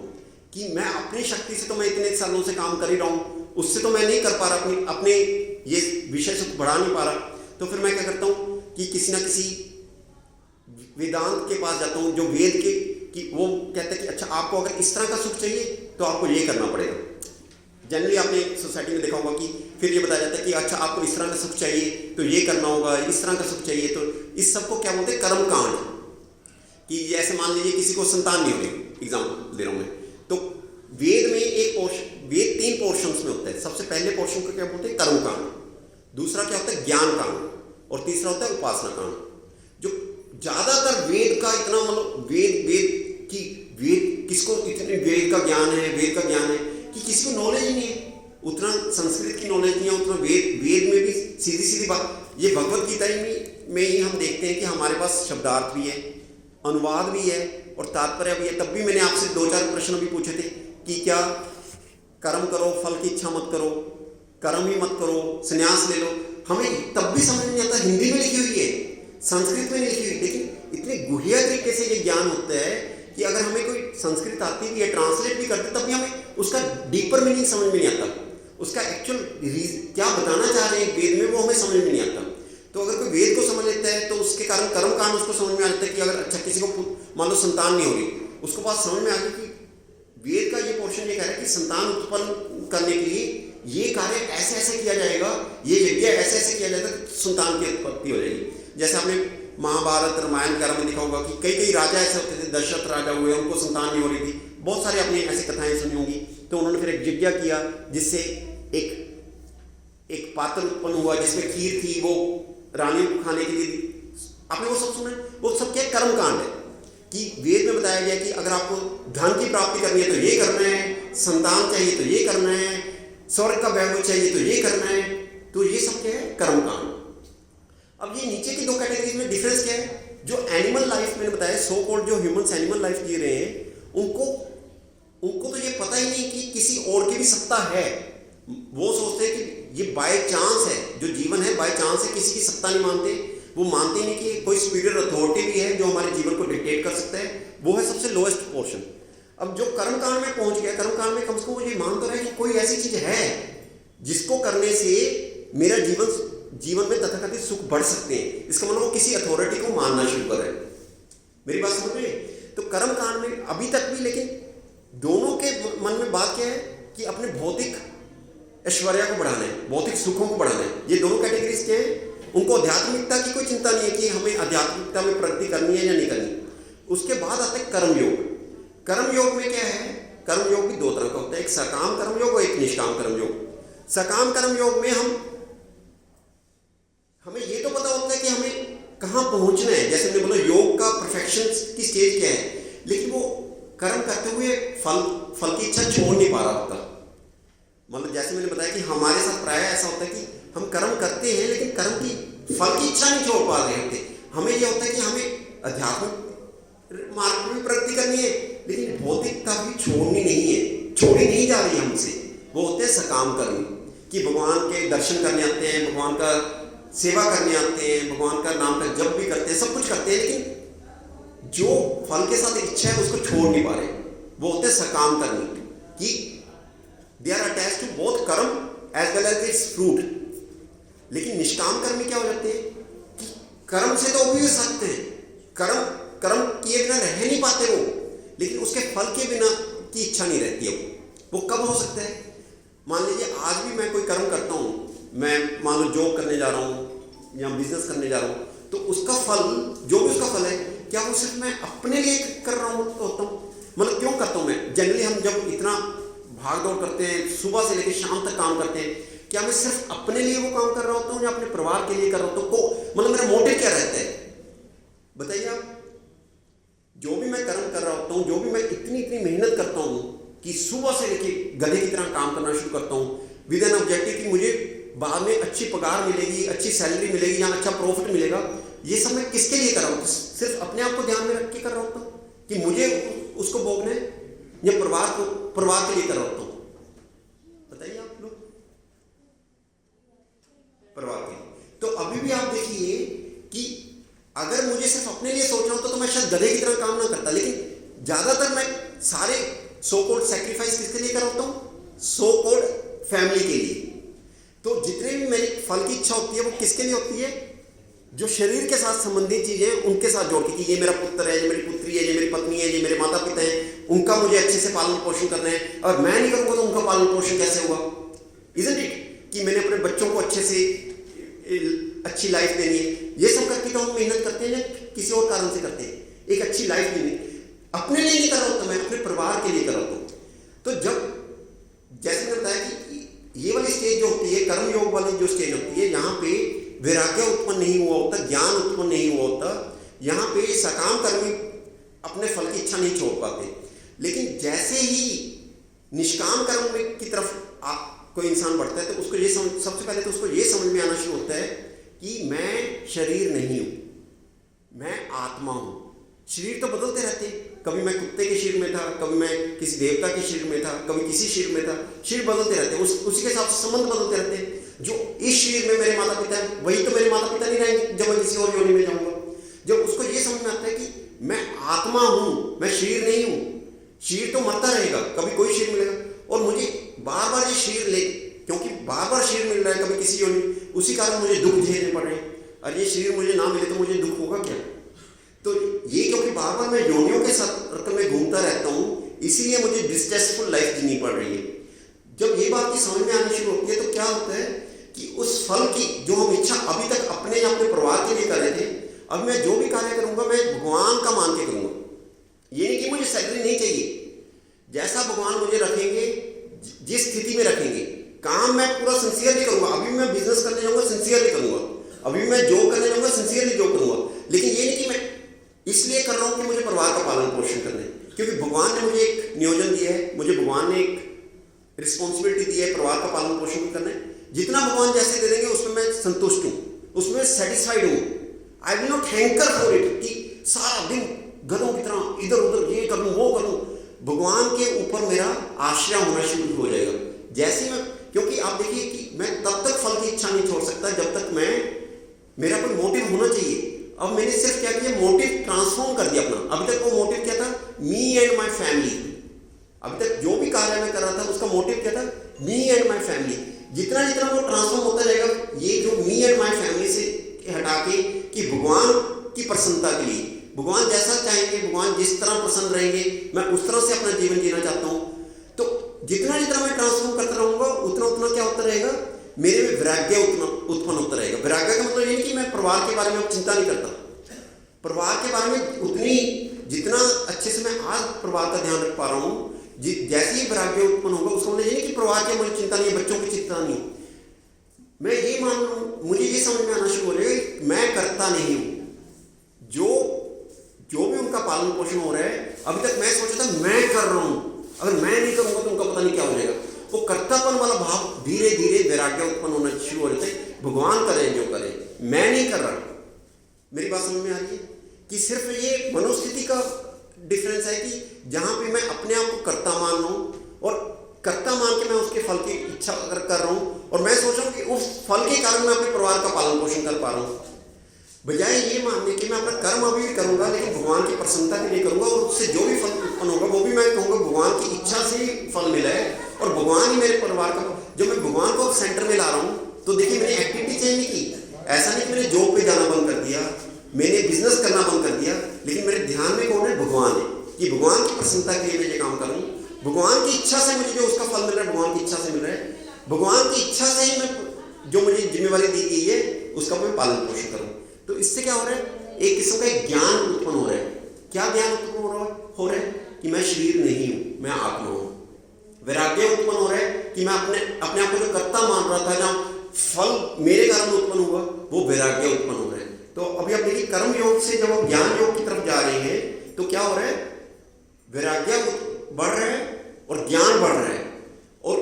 कि मैं अपनी शक्ति से तो मैं इतने सालों से काम कर ही रहा हूँ, उससे तो मैं नहीं कर पा रहा, अपने ये विषय सुख बढ़ा नहीं पा रहा। तो फिर मैं क्या करता हूँ कि किसी ना किसी वेदांत के पास जाता हूँ, जो वेद के, कि वो कहते हैं कि अच्छा आपको अगर इस तरह का सुख चाहिए तो आपको ये करना पड़ेगा। जनरली आपने सोसाइटी में देखा होगा कि फिर ये बताया जाता है कि अच्छा आपको इस तरह का सुख चाहिए तो ये करना होगा, इस तरह का सुख चाहिए तो इस सब को क्या बोलते हैं? कर्मकांड। कि जैसे मान लीजिए किसी को संतान नहीं हो रही, एग्जाम्पल दे रहा हूँ मैं, तो वेद में एक पोर्शन, वेद 3 पोर्शंस में होता है। सबसे पहले पोर्शन को क्या बोलते हैं? कर्मकांड। दूसरा क्या होता है? ज्ञान कांड। और तीसरा होता है उपासना कांड। जो ज्यादातर वेद का इतना मतलब वेद किसको इतने वेद का ज्ञान है, वेद का ज्ञान है कि किसी को नॉलेज ही नहीं है, उतना संस्कृत की नॉलेज नहीं है, उतना वेद में भी सीधी बात, ये भगवत गीता में ही हम देखते हैं कि हमारे पास शब्दार्थ भी है, अनुवाद भी है और तात्पर्य भी है। तब भी मैंने आपसे 2-4 प्रश्न भी पूछे थे कि क्या कर्म करो, फल की इच्छा मत करो, कर्म ही मत करो, संन्यास ले लो। हमें तब भी समझ नहीं आता, हिंदी में लिखी हुई है, संस्कृत में नहीं लिखी हुई, लेकिन इतने गुहिया तरीके से ये ज्ञान होता है कि अगर हमें कोई संस्कृत आती भी है, ट्रांसलेट भी करते, तब भी हमें उसका डीपर मीनिंग समझ में नहीं आता, उसका एक्चुअल क्या बताना चाह रहे हैं वेद में, वो हमें समझ में नहीं आता। तो अगर कोई वेद को समझ लेता है तो उसके कारण कर्म कांड उसको समझ में आ जाता है कि अगर अच्छा किसी को मान लो संतान नहीं हो रही, उसको बात समझ में आ गई कि वेद का ये पोर्शन ये कह रहा है कि संतान उत्पन्न करने के लिए ये कार्य ऐसे ऐसे किया जाएगा, ये यज्ञ ऐसे ऐसे किया जाएगा कि संतान की उत्पत्ति हो जाएगी। जैसे आपने महाभारत रामायण वगैरह में देखा होगा कि कई कई राजा ऐसे होते थे, दशरथ राजा हुए, उनको संतान नहीं हो रही थी, बहुत सारे आपने ऐसी कथाएं सुनी होंगी। तो उन्होंने फिर एक यज्ञ किया जिससे एक पात्र उत्पन्न हुआ जिसमें खीर थी, वो रानियों को खाने के लिए, आपने वो सब सुना। वो सब क्या कर्म कांड है कि वेद में बताया गया कि अगर आपको धन की प्राप्ति करनी है तो ये करना है, संतान चाहिए तो ये करना है, स्वर्ग का वैभव चाहिए तो ये करना है। तो ये सब क्या है? कर्म कांड। अब ये नीचे की दो कैटेगरीज में डिफरेंस क्या है? जो एनिमल लाइफ मैंने बताया, सो कॉल्ड जो ह्यूमंस एनिमल लाइफ जी रहे हैं, उनको तो ये पता ही नहीं कि किसी और की भी सत्ता है। वो सोचते हैं कि ये बाय चांस है, जो जीवन है बाय चांस है, किसी की सत्ता नहीं मानते। वो मानते नहीं कि कोई सुपीरियर अथॉरिटी भी है जो हमारे जीवन को डिक्टेट कर सकता है। वो है सबसे लोएस्ट पोर्शन। अब जो कर्म कांड में पहुंच गया, कर्म कांड में कम से कम वो ये मान तो रहा है कि कोई ऐसी चीज है जिसको करने से मेरा जीवन में तथाकथित सुख बढ़ सकते हैं। इसका मतलब वो किसी अथॉरिटी को मानना शुरू कर रहे हैं। मेरी बात समझ रहे? तो कर्म कांड में अभी तक भी, लेकिन दोनों के मन में बात क्या है कि अपने भौतिक ऐश्वर्य को बढ़ाना है, भौतिक सुखों को बढ़ाना है। ये दोनों कैटेगरीज क्या है? उनको आध्यात्मिकता की कोई चिंता नहीं है कि हमें आध्यात्मिकता में प्रगति करनी है या नहीं करनी। उसके बाद आते हैं कर्मयोग। कर्मयोग में क्या है? कर्मयोग भी दो तरह का होता है, एक सकाम कर्मयोग और एक निष्काम कर्मयोग। सकाम कर्मयोग में हमें ये तो पता होता है कि हमें कहाँ पहुंचना है, जैसे मैंने बोला योग का परफेक्शन की स्टेज क्या है, लेकिन वो कर्म करते हुए फल की इच्छा छोड़ नहीं पा रहा होता। मतलब जैसे मैंने बताया कि हमारे साथ प्राय ऐसा होता है कि हम कर्म करते हैं लेकिन कर्म की फल की इच्छा नहीं छोड़ पा रहे होते। हमें यह होता है कि हमें अध्यात्मिक मार्ग में प्रगति करनी है, लेकिन भौतिकता भी छोड़नी नहीं है, छोड़ी नहीं जा रही हमसे। वो होते हैं सकाम कर्म, कि भगवान के दर्शन करने आते हैं, भगवान का सेवा करने आते हैं, भगवान का नाम का जप भी करते हैं, सब कुछ करते हैं, लेकिन जो फल के साथ इच्छा है उसको छोड़ नहीं पा रहे। वो होते हैं सकाम कर्म, कि they are attached to both karma as well as its fruit. लेकिन निष्काम कर्मी क्या हो जाते हैं कि कर्म से तो भी सकते हैं, कर्म किए बिना रह नहीं पाते वो, लेकिन उसके फल के बिना की इच्छा नहीं रहती है। वो कब हो सकता है? मान लीजिए आज भी मैं कोई कर्म करता हूँ, मैं मान लो जॉब करने जा रहा हूँ या बिजनेस करने जा रहा हूँ, तो उसका फल, जो भी उसका फल है, क्या वो सिर्फ मैं अपने लिए कर रहा हूँ होता हूँ? मतलब क्यों करता हूँ मैं? जनरली हम जब इतना भाग दौड़ करते हैं, सुबह से लेकर शाम तक काम करते हैं, क्या मैं सिर्फ अपने लिए वो काम कर रहा होता हूँ या अपने परिवार के लिए कर रहा होता हूँ? मतलब मेरा मोटिव क्या रहता है बताइए आप? जो भी मैं कर्म कर रहा होता हूँ, जो भी मैं इतनी मेहनत करता हूँ कि सुबह से लेकर गधे की तरह काम करना शुरू करता हूँ विद एन ऑब्जेक्टिव कि मुझे बाद में अच्छी पगार मिलेगी, अच्छी सैलरी मिलेगी या अच्छा प्रॉफिट मिलेगा, ये सब मैं किसके लिए कर रहा हूँ? सिर्फ अपने आप को ध्यान में रख के कर रहा होता हूँ कि मुझे उसको भोगना है, या परिवार के लिए कर रहा होता हूँ? बताइए आप लोग। परिवार के लिए। तो अभी भी आप देखिए कि अगर मुझे सिर्फ अपने लिए सोच रहा हूं तो मैं शायद गधे की तरह काम ना करता, लेकिन ज्यादातर मैं सारे सो कॉल्ड सैक्रिफाइस किसके लिए कर रहा होता हूं? सो कॉल्ड फैमिली के लिए। तो जितने भी मेरी फल की इच्छा होती है वो किसके लिए होती है? जो शरीर के साथ संबंधित चीजें उनके साथ जोड़ के, कि ये मेरा पुत्र है, ये मेरी पुत्री है, ये मेरी पत्नी है, ये मेरे माता पिता हैं, उनका मुझे अच्छे से पालन पोषण करना है, और मैं नहीं करूंगा तो उनका पालन पोषण कैसे होगा? Isn't it? कि मैंने अपने बच्चों को अच्छे से अच्छी लाइफ देनी है। ये सब करके तो हम मेहनत करते हैं या किसी और कारण से करते हैं? एक अच्छी लाइफ देनी, अपने लिए नहीं कर रहा होता, मैं अपने परिवार के लिए कर रहा हूँ। तो जब जैसे मैंने बताया कि ये वाली स्टेज जो होती है, कर्मयोग वाली जो स्टेज होती है, यहाँ पे वैराग्य उत्पन्न नहीं हुआ होता, ज्ञान उत्पन्न नहीं हुआ होता, यहाँ पे सकाम कर्मी अपने फल की इच्छा नहीं छोड़ पाते। लेकिन जैसे ही निष्काम कर्म की तरफ कोई इंसान बढ़ता है तो उसको ये सबसे पहले तो उसको ये समझ में आना शुरू होता है कि मैं शरीर नहीं हूँ, मैं आत्मा हूँ। शरीर तो बदलते रहते हैं, कभी मैं कुत्ते के शरीर में था, कभी मैं किसी देवता के शरीर में था, कभी किसी शरीर में था। शरीर बदलते रहते हैं, उसी के हिसाब से संबंध बदलते रहते हैं। जो इस शरीर में मेरे माता पिता हैं वही तो मेरे माता पिता नहीं रहेंगे जब मैं किसी और योनि में जाऊंगा। जब उसको ये समझ में आता है कि मैं आत्मा हूँ, मैं शरीर नहीं हूँ, शरीर तो मरता रहेगा, कभी कोई शरीर मिलेगा, और मुझे बार बार ये शरीर ले, क्योंकि बार बार शरीर मिल रहा है कभी किसी योनि, उसी कारण मुझे दुख झेलने पड़ रहे हैं। अरे ये शरीर मुझे ना मिले तो मुझे दुख होगा क्या? तो ये क्योंकि बार बार मैं योनियों के सर्कल में घूमता रहता हूँ, इसीलिए मुझे डिस्ट्रेसफुल लाइफ जीनी पड़ रही है। जब ये बात की समझ में आनी शुरू होती है तो क्या होता है कि उस फल की जो हम इच्छा अभी तक अपने या अपने परिवार के लिए कर रहे थे, अब मैं जो भी कार्य करूंगा मैं भगवान का मान के करूंगा। ये नहीं कि मुझे सैलरी नहीं चाहिए, जैसा भगवान मुझे रखेंगे, जिस स्थिति में रखेंगे, काम मैं पूरा सिंसियरली करूंगा। अभी मैं बिजनेस करने जाऊंगा सिंसियरली करूंगा, अभी मैं जॉब करने जाऊंगा सिंसियरली जॉब करूंगा, लेकिन ये नहीं कि मैं इसलिए कर रहा हूं कि मुझे परिवार का पालन पोषण करना है, क्योंकि भगवान ने मुझे एक नियोजन दिया है, मुझे भगवान ने एक रिस्पॉन्सिबिलिटी दी है परिवार का पालन पोषण करना है। जितना भगवान जैसे दे देंगे उसमें मैं संतुष्ट हूं, उसमें सेटिस्फाइड हूं। I will not hanker for it कि सारा दिन गधों की तरह इधर उधर ये करूं वो करूं। भगवान के ऊपर मेरा आश्रय होना शुरू हो जाएगा जैसे मैं, क्योंकि आप देखिए कि मैं तब तक फल की इच्छा नहीं छोड़ सकता जब तक मैं, मेरा कोई मोटिव होना चाहिए। अब मैंने सिर्फ क्या किया, मोटिव ट्रांसफॉर्म कर दिया अपना। अभी तक वो मोटिव क्या था, मी एंड माई फैमिली। अभी तक जो भी कार्य मैं कर रहा था उसका मोटिव क्या था, मी एंड माई फैमिली। जितना जितना वो ट्रांसफॉर्म होता जाएगा, ये जो मी एंड माई फैमिली से हटा के कि भगवान की प्रसन्नता के लिए, भगवान जैसा चाहेंगे, भगवान जिस तरह प्रसन्न रहेंगे, मैं उस तरह से अपना जीवन जीना चाहता हूँ। तो जितना जितना मैं ट्रांसफॉर्म करता रहूंगा उतना उतना क्या होता रहेगा, मेरे में वैराग्य उत्पन्न होता रहेगा। वैराग्य का मतलब ये नहीं कि मैं परिवार के बारे में चिंता नहीं करता, परिवार के बारे में उतनी जितना अच्छे से मैं आज परिवार का ध्यान रख पा रहा हूँ, जैसे ही वैराग्य उत्पन्न होगा उसका मतलब ये नहीं कि परिवार की मुझे चिंता नहीं है, बच्चों की चिंता नहीं। मैं ये मान लूँ, मुझे ये समझ में आना शुरू हो जाएगा मैं करता नहीं हूँ, जो भी उनका पालन पोषण हो रहा है। अभी तक मैं सोचा था मैं कर रहा हूँ, अगर मैं नहीं करूँगा तो उनका पता नहीं क्या हो जाएगा। वो कर्तापन वाला भाव धीरे धीरे वैराग्य उत्पन्न होना शुरू हो जाता है। भगवान करें जो करें, मैं नहीं कर रहा। मेरी बात समझ में आ रही है कि सिर्फ ये मनोस्थिति का डिफरेंस है कि जहाँ पे मैं अपने आप को कर्ता मान रहा हूँ और कर्ता मान के मैं उसके फल की इच्छा अगर कर रहा हूँ और मैं सोच रहा हूँ कि उस फल के कारण मैं अपने परिवार का पालन पोषण कर पा रहा हूँ, बजाय ये मानने कि मैं अपना कर्म अभी भी करूंगा लेकिन भगवान की प्रसन्नता के लिए करूंगा और उससे जो भी फल उत्पन्न होगा वो भी मैं कहूँगा भगवान की इच्छा से ही फल मिला है और भगवान ही मेरे परिवार का। जब मैं भगवान को सेंटर में ला रहा हूँ तो देखिए मैंने एक्टिविटी चेंज नहीं की। ऐसा नहीं कि मैंने जॉब पे जाना बंद कर दिया, मैंने बिजनेस करना बंद कर दिया, लेकिन मेरे ध्यान में कौन है, भगवान है। कि भगवान की प्रसन्नता के लिए मैं ये काम करूँ, भगवान की इच्छा से मुझे जो उसका फल मिल रहा है भगवान की इच्छा से मिल रहा है, भगवान की इच्छा से ही मैं जो मुझे जिम्मेवारी दी गई है उसका मैं पालन पोषण करूँ। तो इससे क्या हो रहा है, एक किस्म का एक ज्ञान उत्पन्न हो रहा है। क्या ज्ञान उत्पन्न हो रहा है कि मैं शरीर नहीं हूँ, मैं आत्मा हूँ। वैराग्य उत्पन्न हो रहा है कि मैं अपने आप को जो कर्ता मान रहा था, जहाँ फल मेरे कारण उत्पन्न हुआ, वो वैराग्य उत्पन्न हो रहा है। तो अभी आप देखिए कर्म योग से जब हम ज्ञान योग की तरफ जा रहे हैं तो क्या हो रहा है, वैराग्य बढ़ रहा है और ज्ञान बढ़ रहा है। और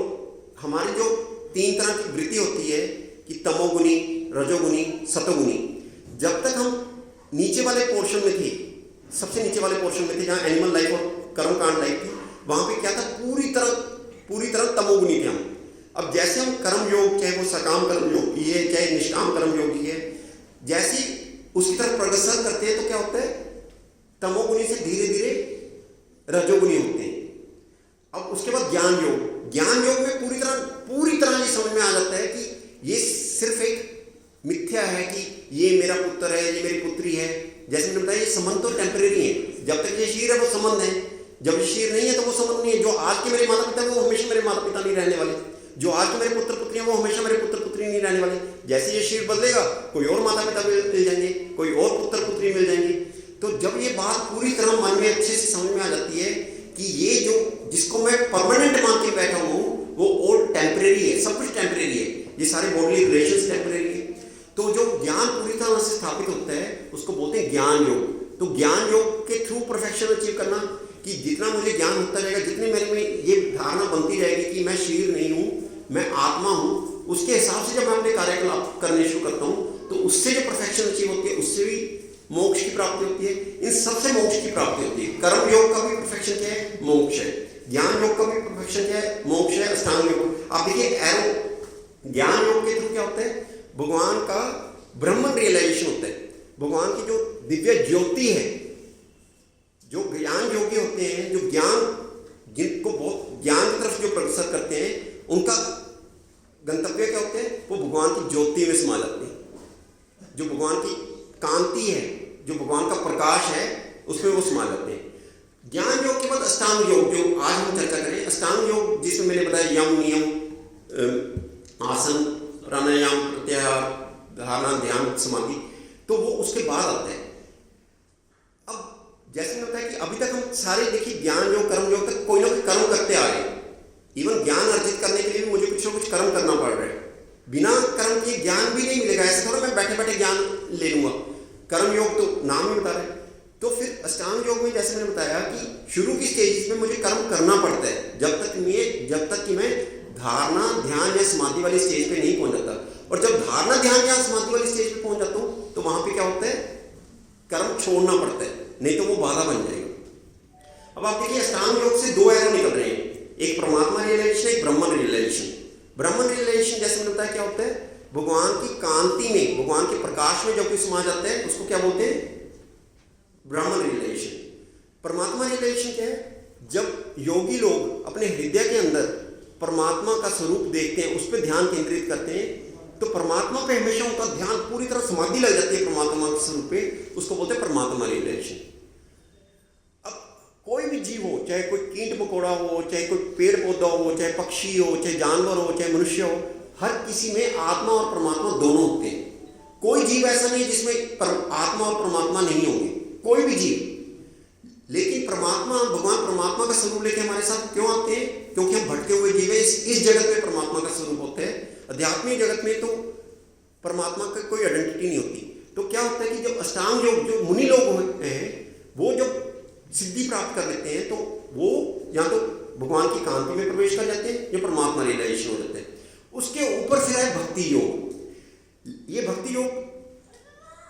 हमारी जो 3 तरह की वृत्ति होती है कि तमोगुनी, रजोगुनी, सतोगुनी, जब तक हम नीचे वाले पोर्शन में थे, सबसे नीचे वाले पोर्शन में थे जहाँ एनिमल लाइफ और कर्मकांड लाइफ थी, वहाँ पे क्या था, पूरी तरह तमोगुनी थे हम। अब जैसे हम कर्म योग, चाहे वो सकाम कर्म योग की है चाहे निष्काम कर्म योग की है, जैसे उसकी तरफ प्रगति करते हैं तो क्या होता है, तमोगुनी से धीरे धीरे रजोगुनी होते हैं। अब उसके बाद ज्ञान योग में पूरी तरह ये समझ में आ जाता है कि ये सिर्फ एक मिथ्या है कि ये मेरा पुत्र है, ये मेरी पुत्री है। जैसे मैंने बताया ये संबंध तो टेम्परेरी है, जब तक ये शरीर है वो संबंध है, जब ये शरीर नहीं है तो वो संबंध नहीं है। जो आज के मेरे माता पिता है वो हमेशा मेरे माता पिता नहीं रहने वाले, जो आज के मेरे पुत्र पुत्री हैं वो हमेशा मेरे पुत्र पुत्री नहीं रहने वाले। जैसे ये शरीर बदलेगा कोई और माता पिता मिल जाएंगे, कोई और पुत्र पुत्री मिल जाएंगे। तो जब ये बात पूरी तरह मन में अच्छे से समझ में आ जाती है कि ये जो जिसको मैं परमानेंट मान के बैठा हूँ वो और टेम्परेरी है, सब कुछ टेम्परेरी है, ये सारे बॉडली रिलेशंस टेम्परेरी है। तो जो ज्ञान पूरी तरह से स्थापित होता है उसको बोलते हैं ज्ञान योग। तो ज्ञान योग के थ्रू परफेक्शन अचीव करना कि जितना मुझे ज्ञान होता जाएगा, जितनी मेरे में ये धारणा बनती जाएगी कि मैं शरीर नहीं हूँ, मैं आत्मा हूँ, उसके हिसाब से जब मैं अपने कार्यकलाप करने शुरू करता हूँ तो उससे जो परफेक्शन अचीव होती है उससे भी मोक्ष की प्राप्ति होती है। इन सबसे मोक्ष की प्राप्ति होती है। कर्म योग का भी परफेक्शन क्या है, मोक्ष है। ज्ञान योग का भी परफेक्शन क्या है, मोक्ष है। अष्टांग योग, आप देखिए एरो ज्ञान योग के थ्रू क्या होता है, भगवान का ब्रह्मन रियलाइजेशन होता है। भगवान की जो दिव्य ज्योति है, जो ज्ञान योगी होते हैं, जो ज्ञान जिनको बहुत ज्ञान की तरफ जो प्रगति करते हैं, उनका गंतव्य क्या होते हैं, वो भगवान की ज्योति में समा जाते हैं। जो भगवान की कांति है, जो भगवान का प्रकाश है, उसमें वो समा जाते हैं। ज्ञान योग के बाद अष्टांग योग, जो आज हम चर्चा करें, अष्टांग योग जिसमें मैंने बताया यम, नियम, आसन, प्राणायाम, प्रत्याहार, धारणा, ध्यान, समाधि, तो वो उसके बाद आता है। अब जैसे मैंने बताया कि अभी तक हम सारे देखिए ज्ञान योग, कर्म योग तक कोई ना कोई कर्म करते आ रहे हैं। इवन ज्ञान अर्जित करने के लिए भी मुझे कुछ ना कुछ कर्म करना पड़ रहा है। बिना कर्म के ज्ञान भी नहीं मिलेगा। ऐसा थोड़ा मैं बैठे बैठे ज्ञान ले लूंगा। कर्म योग तो नाम ही बता रहे हैं। तो फिर अष्टांग योग में जैसे मैंने बताया कि शुरू की स्टेज में मुझे कर्म करना पड़ता है, जब तक कि मैं धारणा, ध्यान या समाधि वाली स्टेज पे नहीं पहुंच जाता। और जब धारणा, ध्यान या समाधि वाली स्टेज पे पहुंच जाता हूं तो वहां पे क्या होता है, कर्म छोड़ना पड़ता है, नहीं तो वो बाधा बन जाएगा। अब आप देखिए अष्टांग योग से दो एरो निकल रहे हैं, एक परमात्मा रियलाइजेशन, एक ब्रह्मन रियलाइजेशन। ब्रह्मन रियलाइजेशन जैसे मैंने बताया क्या होता है, भगवान की कांति में, भगवान के प्रकाश में जब कोई समा जाता है उसको क्या बोलते हैं, ब्रह्मन रियलाइजेशन। परमात्मा रियलाइजेशन क्या है, जब योगी लोग अपने हृदय के अंदर परमात्मा का स्वरूप देखते हैं, उस पर ध्यान केंद्रित करते हैं, तो परमात्मा पे हमेशा उनका ध्यान पूरी तरह समाधि लग जाती है परमात्मा के स्वरूप पे, उसको बोलते हैं परमात्मा रियलाइजेशन। अब कोई भी जीव हो, चाहे कोई कीट मकोड़ा हो, चाहे कोई पेड़ पौधा हो, चाहे पक्षी हो, चाहे जानवर हो, चाहे मनुष्य हो, हर किसी में आत्मा और परमात्मा दोनों होते हैं। कोई जीव ऐसा नहीं है जिसमें आत्मा और परमात्मा नहीं होंगे, कोई भी जीव। लेकिन परमात्मा, भगवान परमात्मा का स्वरूप लेके हमारे साथ क्यों आते हैं, क्योंकि हम भटके हुए जीव हैं। इस जगत में परमात्मा का स्वरूप होता है, आध्यात्मिक जगत में तो परमात्मा का कोई आइडेंटिटी नहीं होती। तो क्या होता है कि जब अष्टांग योग, जो मुनि लोग होते हैं, वो जब सिद्धि प्राप्त कर लेते हैं तो वो या तो भगवान की कांति में प्रवेश कर जाते हैं या परमात्मा रियलाइजेशन हो जाते हैं। उसके ऊपर फिर आए भक्ति योग। ये भक्ति योग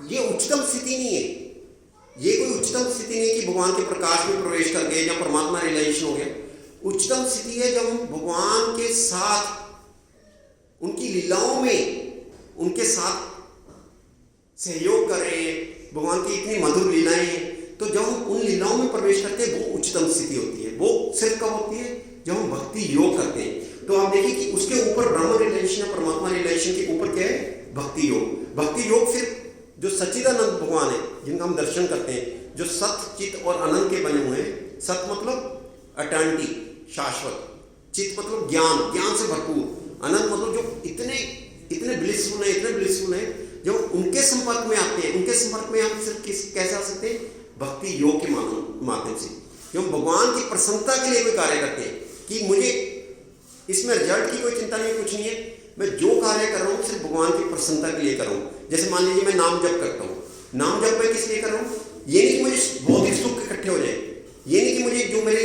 ये उच्चतम स्थिति नहीं है, ये कोई उच्चतम स्थिति नहीं कि भगवान के प्रकाश में प्रवेश कर गए या परमात्मा रियलाइजेशन हो गया। उच्चतम स्थिति है जब हम भगवान के साथ, उनकी लीलाओं में उनके साथ सहयोग कर रहे हैं, भगवान की इतनी मधुर लीलाएं हैं, तो जब हम उन लीलाओं में प्रवेश करते हैं वो उच्चतम स्थिति होती है। वो सिर्फ कब होती है, जब हम भक्ति योग करते हैं। तो आप देखिए कि उसके ऊपर ब्रह्म रियलाइजेशन या परमात्मा रियलाइजेशन के ऊपर क्या है, भक्ति योग। भक्ति योग फिर जो सच्चिदानंद भगवान है, जिनका हम दर्शन करते हैं, जो सत्य, चित और अनंत के बने हुए हैं। सत्य मतलब अटैनिटी, शाश्वत, चित मतलब ज्ञान, ज्ञान से भरपूर, अनंत मतलब जो इतने ब्लिसफुल है, इतने ब्लिसफुल है, जब उनके संपर्क में आते हैं, उनके संपर्क में हम सिर्फ कैसे आ सकते हैं, भक्ति योग के माध्यम से। क्यों, भगवान की प्रसन्नता के लिए कोई कार्य करते हैं कि मुझे इसमें रिजल्ट की कोई चिंता नहीं, कुछ नहीं है, मैं जो कार्य कर रहा हूँ सिर्फ भगवान की प्रसन्नता के लिए कर रहा हूँ। जैसे मान लीजिए मैं नाम जप करता हूँ, नाम जप मैं किस लिए कर रहा हूँ, ये नहीं कि मुझे भौतिक सुख इकट्ठे हो जाए, ये नहीं कि मुझे जो मेरे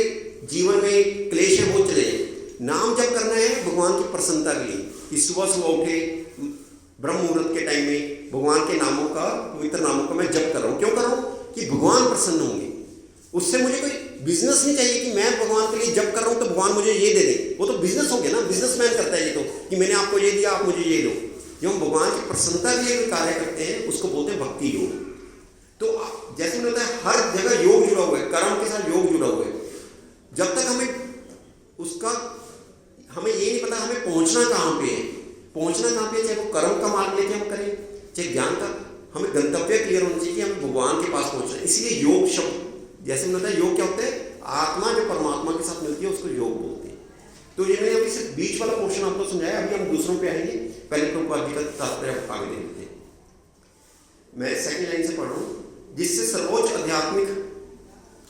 जीवन में क्लेश है वो चले जाए। नाम जप करना है भगवान की प्रसन्नता के लिए, कि सुबह सुबह उठे ब्रह्म मुहूर्त के टाइम में भगवान के नामों का, पवित्र नामों का मैं जप कर रहा हूँ। क्यों कर रहा हूँ, कि भगवान प्रसन्न होंगे। उससे मुझे कोई बिजनेस नहीं चाहिए कि मैं भगवान के लिए जप कर रहा हूँ तो भगवान मुझे ये दे दे, वो तो बिजनेस हो गया ना, बिजनेसमैन करता है ये तो, कि मैंने आपको ये दिया आप मुझे ये दो। जो हम भगवान की प्रसन्नता के लिए कार्य करते हैं उसको बोलते हैं भक्ति योग। तो जैसे मैंने बताया हर जगह योग जुड़ा हुआ है, कर्म के साथ योग जुड़ा हुआ है। जब तक हमें ये नहीं पता हमें पहुंचना कहाँ पे है, चाहे वो कर्म का मार्ग लेके हम करें, चाहे ज्ञान का, हमें गंतव्य क्लियर होना चाहिए कि हमें भगवान के पास पहुंचना है। इसलिए योग शब्द, जैसे मैंने बताया योग क्या होता है, आत्मा जो परमात्मा के साथ मिलती है उसको योग बोलते हैं। तो ये मैंने अभी सिर्फ बीच वाला पोर्शन आपको समझाया, अभी हम दूसरों पे आएंगे। पहले प्रभुपाद जी का तात्पर्य आगे दे देते हैं। मैं सेकंड लाइन से पढ़ रहा हूँ, जिससे सर्वोच्च आध्यात्मिक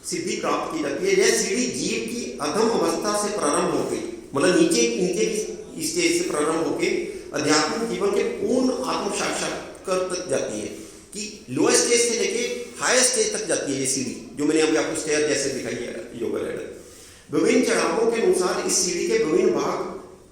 सिद्धि प्राप्त की जाती है। यह सीढ़ी जीव की अधम अवस्था से प्रारंभ हो गई, मतलब नीचे की स्टेज से प्रारंभ होकर आध्यात्मिक जीवन के पूर्ण आत्म साक्षात्कार तक जाती है, कि लोअर स्टेज से लेके हायर स्टेज तक जाती है ये सीढ़ी, जो मैंने अभी आपको स्टेयर जैसे दिखाई है योगा लैडर। विभिन्न चढ़ावों के अनुसार इस सीढ़ी के विभिन्न भाग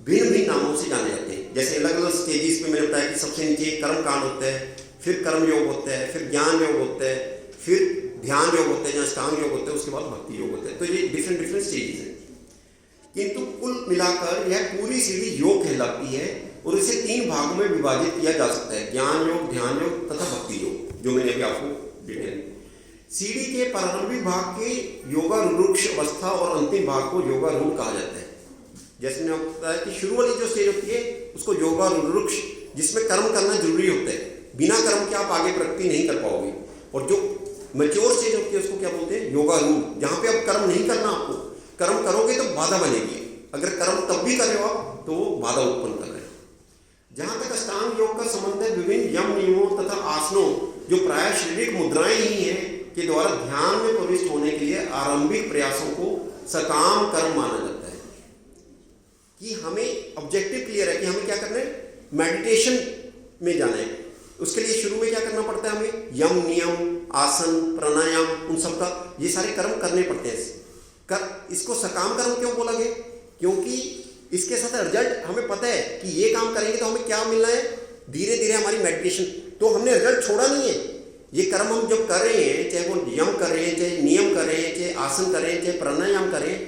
भिन्न भिन्न नामों से जाने जाते हैं। जैसे अलग अलग स्टेजेस में मैंने बताया कि सबसे नीचे कर्म कांड होता है, फिर कर्म योग होता है, फिर ज्ञान योग होता है, फिर ध्यान योग होते हैं, जहाँ अष्टांग योग होते हैं, उसके बाद भक्ति योग होते हैं। तो ये डिफरेंट स्टेजेस हैं, किंतु कुल मिलाकर यह पूरी सीढ़ी योग कहलाती है और इसे 3 भागों में विभाजित किया जा सकता है, ज्ञान योग, ध्यान योग तथा भक्ति योग, जो मैंने अभी आपको डिटेल। सीढ़ी के प्रारंभिक भाग के योगारूढ़ अवस्था और अंतिम भाग को योगारूढ़ कहा जाता है। जैसे मैंने आपको बताया कि शुरू वाली जो स्टेज होती है उसको योगारूढ़, जिसमें कर्म करना जरूरी होता है, बिना कर्म के आप आगे प्रगति नहीं कर पाओगे। और जो मैच्योर स्टेज होती है उसको क्या बोलते हैं, योगारूढ़, जहाँ पे आप कर्म नहीं करना, आपको कर्म करोगे तो बाधा बनेगी, अगर कर्म तब भी कर रहे हो आप तो वो बाधा उत्पन्न कर रहे हैं। जहाँ तक अष्टांग योग का संबंध है, विभिन्न यम नियमों तथा आसनों जो प्राय शारीरिक मुद्राएं ही हैं के द्वारा ध्यान में प्रविष्ट होने के लिए आरंभिक प्रयासों को सकाम कर्म माना जाता है। कि हमें ऑब्जेक्टिव क्लियर है कि हमें क्या करना है, मेडिटेशन में जाना है। उसके लिए शुरू में क्या करना पड़ता है, हमें यम नियम, आसन, प्राणायाम, उन सब का ये सारे कर्म करने पड़ते हैं। इसको सकाम कर्म क्यों बोला गया, क्योंकि इसके साथ रिजल्ट हमें पता है कि ये काम करेंगे तो हमें क्या मिलना है, धीरे धीरे हमारी मेडिटेशन, तो हमने रिजल्ट छोड़ा नहीं है। ये कर्म हम जब कर रहे हैं, चाहे वो यम कर रहे हैं, चाहे नियम कर रहे हैं, चाहे आसन कर रहे हैं, चाहे प्राणायाम कर रहे हैं,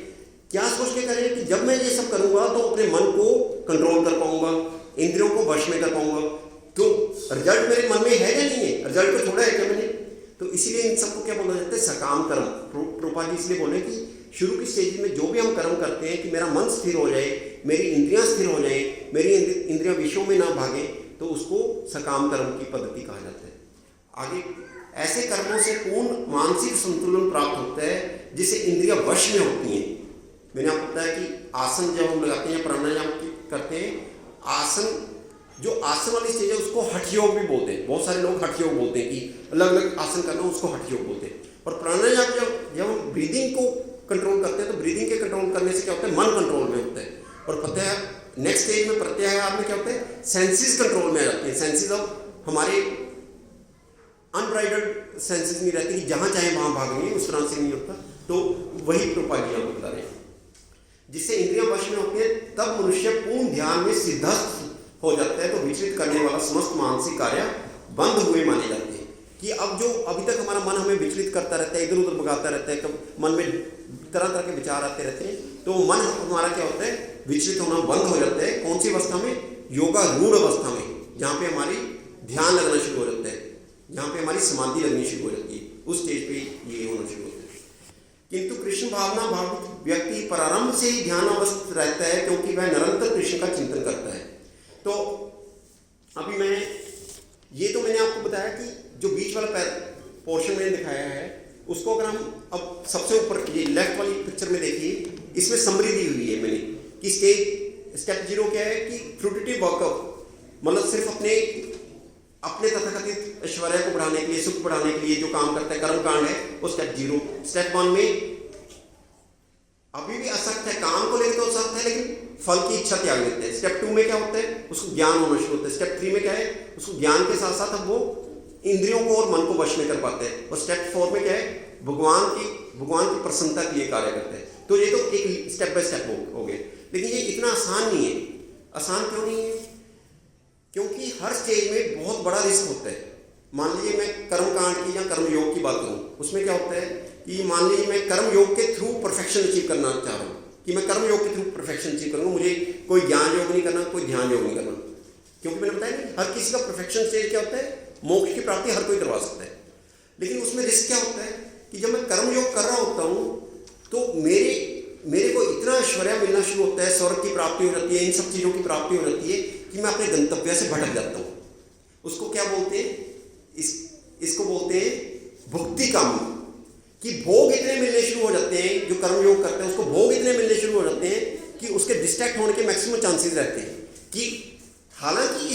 क्या सोच के करें कि जब मैं ये सब करूंगा तो अपने मन को कंट्रोल कर पाऊंगा, इंद्रियों को वश में कर पाऊंगा। तो रिजल्ट मेरे मन में है या नहीं है, रिजल्ट को छोड़ा है क्या मैंने? तो इसीलिए इन सबको क्या बोला जाता है, सकाम कर्म। प्रभुपाद जी इसलिए बोले कि शुरू की स्टेज में जो भी हम कर्म करते हैं कि मेरा मन स्थिर हो जाए, मेरी इंद्रियां स्थिर हो जाए, मेरी इंद्रियां विषयों में ना भागें, तो उसको सकाम कर्म की पद्धति कहा जाता है। आगे ऐसे कर्मों से पूर्ण मानसिक संतुलन प्राप्त होता है जिससे इंद्रियां वश में होती हैं। मैंने आपको बताया कि आसन जब हम लगाते हैं, प्राणायाम करते हैं, आसन जो आसन वाली स्टेज है उसको हठ योग भी बोलते हैं। बहुत सारे लोग हठ योग बोलते हैं कि अलग अलग आसन करना, उसको हठ योग बोलते हैं। और प्राणायाम जब हम ब्रीदिंग को कंट्रोल करते हैं तो ब्रीदिंग के कंट्रोल करने से क्या होता है, मन कंट्रोल में होता है। और प्रत्याहार नेक्स्ट स्टेज में, प्रत्याहार में क्या होता है, सेंसेस कंट्रोल में आ जाते हैं। सेंसेस अब हमारे अनब्राइडल्ड सेंसेस नहीं रहती कि जहाँ चाहे वहाँ भागेंगे, उस तरह से नहीं होता। तो वही प्रभुपाद जी आपको बता रहे हैं, जिससे इंद्रियां वश में होती है, तब मनुष्य पूर्ण ध्यान में सिद्धस्थ हो जाता है। तो विचलित करने वाला समस्त मानसिक कार्य बंद हुए माने जाते हैं। कि अब जो अभी तक हमारा मन हमें विचलित करता रहता है, इधर उधर भगाता रहता है, कब मन में तरह तरह के विचार आते रहते हैं, तो मन हमारा क्या होता है, विचलित होना बंद हो जाता है। कौन सी अवस्था में, योगारूढ़ अवस्था में, जहाँ पे हमारी ध्यान लगना शुरू हो जाता है, जहाँ पे हमारी समाधि लगनी शुरू हो जाती है, उस स्टेज पे ये होना शुरू होता है। किंतु कृष्ण भावना भावित व्यक्ति प्रारंभ से ही ध्यान अवस्थ रहता है, क्योंकि वह निरंतर कृष्ण का चिंतन करता है। तो अभी मैंने आपको बताया कि जो बीच वाला पोर्शन मैंने दिखाया है उसको अगर हम अब सबसे ऊपर ये लेफ्ट वाली पिक्चर में देखिए, इसमें समरी दी हुई है मैंने कि स्टेप 0 क्या है कि फ्रूटिटिव वर्कअप, मतलब सिर्फ अपने तथाकथित ऐश्वर्य को बढ़ाने के लिए, सुख बढ़ाने के लिए जो काम करता है, कर्म कांड है, वो स्टेप 0। स्टेप 1 में अभी भी असक्त है, काम को लेकर तो असक्त है, लेकिन फल की इच्छा त्याग देते हैं। स्टेप 2 में क्या होता है, उसको ज्ञान होना शुरू होता है। स्टेप 3 में क्या है, उसको ज्ञान के साथ साथ अब वो इंद्रियों को और मन को वश में कर पाते हैं। और स्टेप 4 में क्या है, भगवान की प्रसन्नता के लिए कार्य करते हैं। तो ये तो एक स्टेप बाय स्टेप हो गए, लेकिन ये इतना आसान नहीं है। आसान क्यों नहीं है, क्योंकि हर स्टेज में बहुत बड़ा रिस्क होता है। मान लीजिए मैं कर्म कांड की या कर्म योग की बात करूं, उसमें क्या होता है कि मान लीजिए मैं कर्म योग के थ्रू परफेक्शन अचीव करना चाह रहा हूँ, कि मैं कर्म योग के थ्रू परफेक्शन अचीव करूँगा, मुझे कोई ज्ञान योग नहीं करना, कोई ध्यान योग नहीं करना। क्योंकि मैंने बताया ना, हर किसी का परफेक्शन स्टेज क्या होता है, मोक्ष की प्राप्ति हर कोई करवा सकता है। लेकिन उसमें रिस्क क्या होता है कि जब मैं कर्म योग कर रहा होता हूँ तो मेरे को इतना ऐश्वर्य मिलना शुरू होता है, स्वर्ग की प्राप्ति हो जाती है, इन सब चीज़ों की प्राप्ति हो जाती है कि मैं अपने गंतव्य से भटक जाता हूँ। उसको क्या बोलते हैं, इसको बोलते हैं भुक्ति कामी, कि भोग इतने मिलने शुरू हो जाते हैं, जो कर्म योग करते हैं उसको भोग इतने मिलने शुरू हो जाते हैं कि उसके डिस्ट्रैक्ट होने के मैक्सिमम चांसेस रहते हैं। कि हालांकि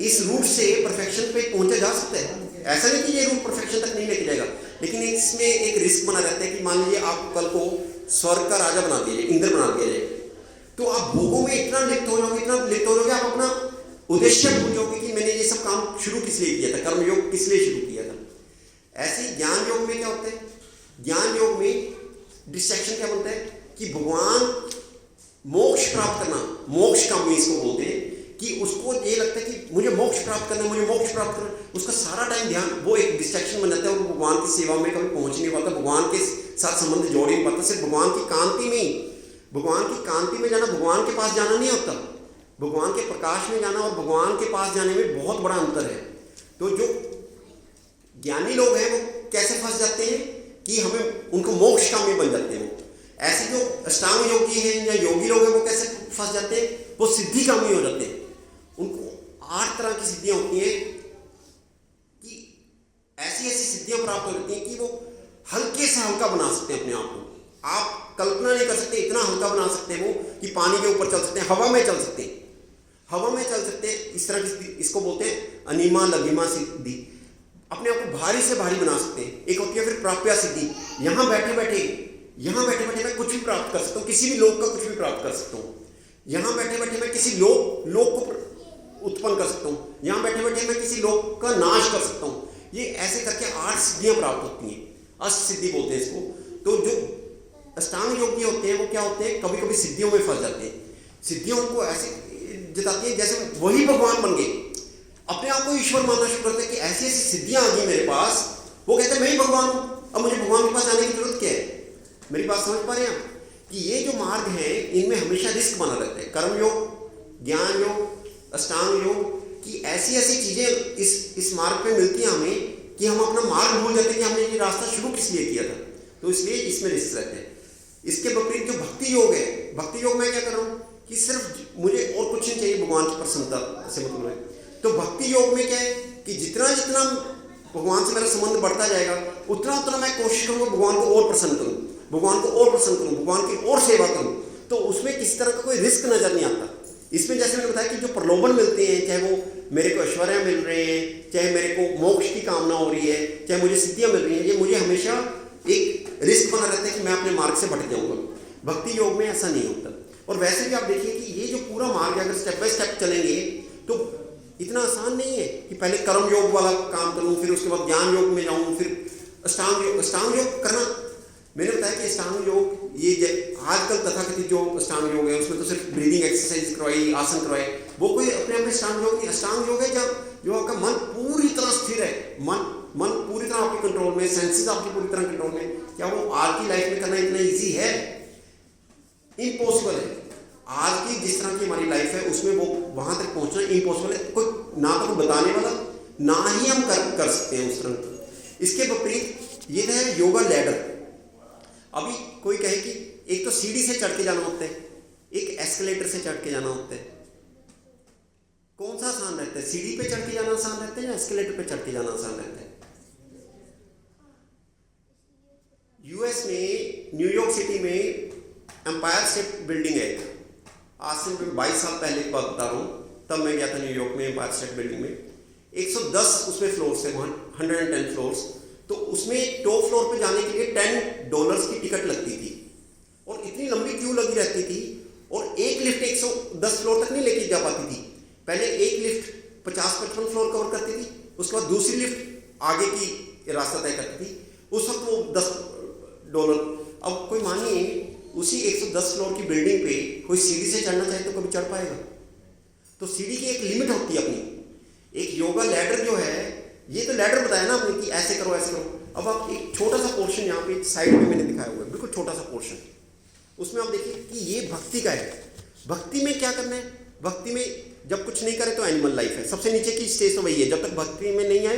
इस रूट से परफेक्शन पे पहुंचा जा सकता है, ऐसा नहीं कि ये रूट परफेक्शन तक नहीं लेके जाएगा, लेकिन इसमें एक रिस्क बना रहता है कि मान लीजिए आप कल को स्वर्ग का राजा बना दिया जाए, इंद्र बना दिया जाए, तो आप भोगों में इतना लिप्त हो जाओगे, आप अपना उद्देश्य भूल जाओगे कि मैंने ये सब काम शुरू किस लिए किया था, कर्म योग किस लिए शुरू किया था। ऐसे ही ज्ञान योग में क्या होता है, ज्ञान योग में डिस्ट्रैक्शन क्या बनता है कि भगवान मोक्ष प्राप्त करना, मोक्ष कामी इसको बोलते हैं, कि उसको ये लगता है कि मुझे मोक्ष प्राप्त करना, मुझे मोक्ष प्राप्त करना, उसका सारा टाइम ध्यान वो एक डिस्ट्रैक्शन बन जाता है और भगवान की सेवा में कभी पहुंच नहीं पाता, भगवान के साथ संबंध जोड़ नहीं पाता। सिर्फ भगवान की कांति में जाना, भगवान के पास जाना नहीं होता, भगवान के प्रकाश में जाना और भगवान के पास जाने में बहुत बड़ा अंतर है। तो जो ज्ञानी लोग हैं वो कैसे फंस जाते हैं कि हमें उनको मोक्ष कामी बन जाते हैं। ऐसे जो अष्टांग योगी हैं या योगी लोग हैं वो कैसे फंस जाते हैं, वो सिद्धि कामी हो जाते हैं। उनको 8 तरह की सिद्धियां होती हैं, सिद्धियां प्राप्त हो जाती हैं कि वो हल्के से हल्का बना सकते हैं अपने आप को। आप कल्पना नहीं कर सकते, इतना हल्का बना सकते हैं वो कि पानी के ऊपर चल सकते हैं, हवा में चल सकते हैं, हवा में चल सकते हैं। इस तरह की, इसको बोलते हैं अनिमा लघिमा सिद्धि। अपने आप को भारी से भारी बना सकते हैं। एक होती है फिर प्राप्या सिद्धि, यहाँ बैठे बैठे मैं कुछ भी प्राप्त कर सकता हूँ, किसी भी लोक का कुछ भी प्राप्त कर सकता हूँ। यहाँ बैठे बैठे मैं किसी लोक को उत्पन्न कर सकता हूँ, यहाँ बैठे बैठे मैं किसी लोक का नाश कर सकता हूँ। ये ऐसे करके 8 सिद्धियाँ प्राप्त होती हैं, अष्ट सिद्धि बोलते हैं इसको। तो जो अष्टांग योगी होते हैं वो क्या होते हैं, कभी कभी सिद्धियों में फंस जाते हैं। सिद्धियों को ऐसे जताती है जैसे वही भगवान बन गए, अपने आप को ईश्वर मानना शुरू करते हैं कि ऐसी ऐसी सिद्धियां आ गई मेरे पास। वो कहते हैं मैं ही भगवान हूं, अब मुझे भगवान के पास जाने की जरूरत क्या है। मेरी बात समझ पा रहे हैं आप कि ये जो मार्ग है इनमें हमेशा रिस्क बना रहता है। कर्म योग, ज्ञान योग, अष्टांग योग की ऐसी ऐसी चीजें इस मार्ग पे मिलती हैं हमें कि हम अपना मार्ग भूल जाते हैं कि हमने ये रास्ता शुरू किस लिए किया था। तो इसलिए इसमें रिस्क रहते हैं। इसके विपरीत जो भक्ति योग है, भक्ति योग में क्या कर रहा हूँ कि सिर्फ मुझे और कुछ नहीं चाहिए, भगवान की प्रसन्नता से मतलब है। तो भक्ति योग में क्या है कि जितना जितना भगवान से मेरा संबंध बढ़ता जाएगा उतना उतना मैं कोशिश करूँगा भगवान को और प्रसन्न करूँ, भगवान को और प्रसन्न करूँ, भगवान की और सेवा करूँ। तो उसमें किसी तरह का कोई रिस्क नजर नहीं आता। इसमें जैसे मैंने बताया कि जो प्रलोभन मिलते हैं, चाहे वो मेरे को ऐश्वर्य मिल रहे हैं, चाहे मेरे को मोक्ष की कामना हो रही है, चाहे मुझे सिद्धियां मिल रही हैं, ये मुझे हमेशा एक रिस्क बना रहता है कि मैं अपने मार्ग से भटक जाऊंगा। भक्ति योग में ऐसा नहीं होता। और वैसे भी आप देखिए कि ये जो पूरा मार्ग है अगर स्टेप बाय स्टेप चलेंगे तो इतना आसान नहीं है कि पहले कर्म योग वाला काम करूं, फिर उसके बाद ज्ञान योग में जाऊं, फिर अष्टांग योग करना। मैंने बताया कि अष्टांग योग ये आजकल तथाकथित जो अष्टांग योग है उसमें तो सिर्फ ब्रीदिंग एक्सरसाइज करवाई, आसन करवाए, वो कोई अपने आप में अष्टांग योग नहीं। अष्टांग योग है जब जो आपका मन पूरी तरह स्थिर है, मन पूरी तरह आपके कंट्रोल में, सेंसेस आपकी पूरी तरह कंट्रोल में। क्या वो आज की लाइफ में करना इतना ईजी है? इम्पॉसिबल है। आज की जिस तरह की हमारी लाइफ है उसमें वो वहां तक पहुंचना इम्पॉसिबल है। कोई ना तो बताने वाला, ना ही हम कर सकते हैं उस तरह। इसके विपरीत ये है योगा लैडर। अभी कोई कहे कि एक तो सीढ़ी से चढ़ के जाना होता है, एक एस्केलेटर से चढ़ के जाना होता है, कौन सा आसान रहता है? सीढ़ी पे चढ़ के जाना आसान रहता है या एस्केलेटर पे चढ़ के जाना आसान रहता है? यूएस में न्यूयॉर्क सिटी में एम्पायर स्टेट बिल्डिंग है। आज से मैं 22 साल पहले की बात बता रहा हूँ, तब मैं गया था न्यूयॉर्क में एम्पायर स्टेट बिल्डिंग में। 110 उसमें फ्लोर्स थे, 110 फ्लोर्स। तो उसमें टॉप फ्लोर पे जाने के लिए $10 की टिकट लगती थी और इतनी लंबी क्यू लगी रहती थी। और एक लिफ्ट 110 फ्लोर तक नहीं लेके जा पाती थी। पहले एक लिफ्ट 50-55 फ्लोर कवर करती थी, उसके बाद दूसरी लिफ्ट आगे की रास्ता तय करती थी। उस वक्त वो $10। अब कोई मानिए उसी 110 फ्लोर की बिल्डिंग पे कोई सीढ़ी से चढ़ना चाहे तो कभी चढ़ पाएगा? तो सीढ़ी की एक लिमिट होती है अपनी। एक योगा लैडर जो है, ये तो लैडर बताया ना आपने कि ऐसे करो ऐसे करो। अब आप एक छोटा सा पोर्शन यहाँ पे साइड में मैंने दिखाया हुआ है, बिल्कुल छोटा सा पोर्शन, उसमें आप देखिए कि ये भक्ति का है। भक्ति में क्या करना है? भक्ति में जब कुछ नहीं करे तो एनिमल लाइफ है। सबसे नीचे की स्टेज तो वही है, जब तक भक्ति में नहीं आए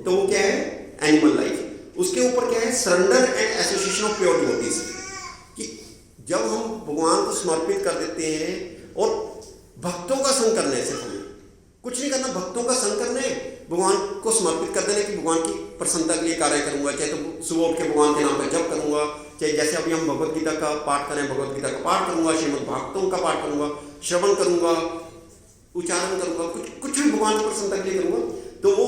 तो वो क्या है? Animal life. उसके ऊपर क्या है? Surrender and association of pure devotees. कि जब हम भगवान को समर्पित कर देते हैं और भक्तों का संग करना है, सिर्फ हमें कुछ नहीं करना, भक्तों का संग करना है, भगवान को समर्पित कर देना कि भगवान की प्रसन्नता के लिए कार्य करूंगा। चाहे तो सुबह उठ के भगवान के नाम पर जप करूंगा, चाहे जैसे अभी हम भगवत गीता का पाठ करें, भगवत गीता का पाठ करूंगा, श्रीमद् भागवतों का पाठ करूंगा, श्रवण करूंगा, उच्चारण करूंगा, कुछ भी भगवान की प्रसन्नता के लिए करूंगा। तो वो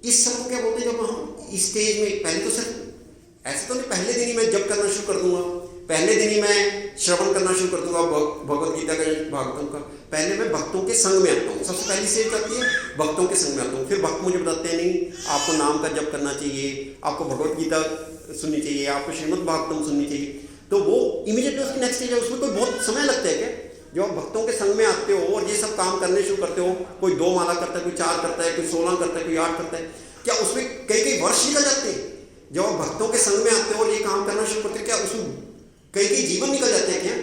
इस सब को क्या बोलते हैं? जब हम स्टेज में पहले तो सिर्फ ऐसे तो नहीं पहले दिन ही मैं जप करना शुरू कर दूंगा, पहले दिन ही मैं श्रवण करना शुरू कर दूंगा भगवत गीता का, भागवतों का। पहले मैं भक्तों के संग में आता हूँ। सबसे पहली स्टेज आती है भक्तों के संग में आता हूँ। फिर भक्त मुझे बताते हैं नहीं आपको नाम का जप करना चाहिए, आपको भगवत गीता सुननी चाहिए, आपको श्रीमद् भागवतम सुननी चाहिए। तो वो इमीडिएटली उसकी नेक्स्ट स्टेज है। उसमें कोई बहुत समय लगता है क्या? जब आप भक्तों के संग में आते हो और ये सब काम करने शुरू करते हो, कोई 2 माला करता है, कोई 4 करता है, कोई 16 करता है, कोई 8 करता है, क्या उसमें कई वर्ष निकल जाते हैं? जब आप भक्तों के संग में आते हो और ये काम करना शुरू करते हो, क्या उसमें कई जीवन निकल जाते हैं? क्या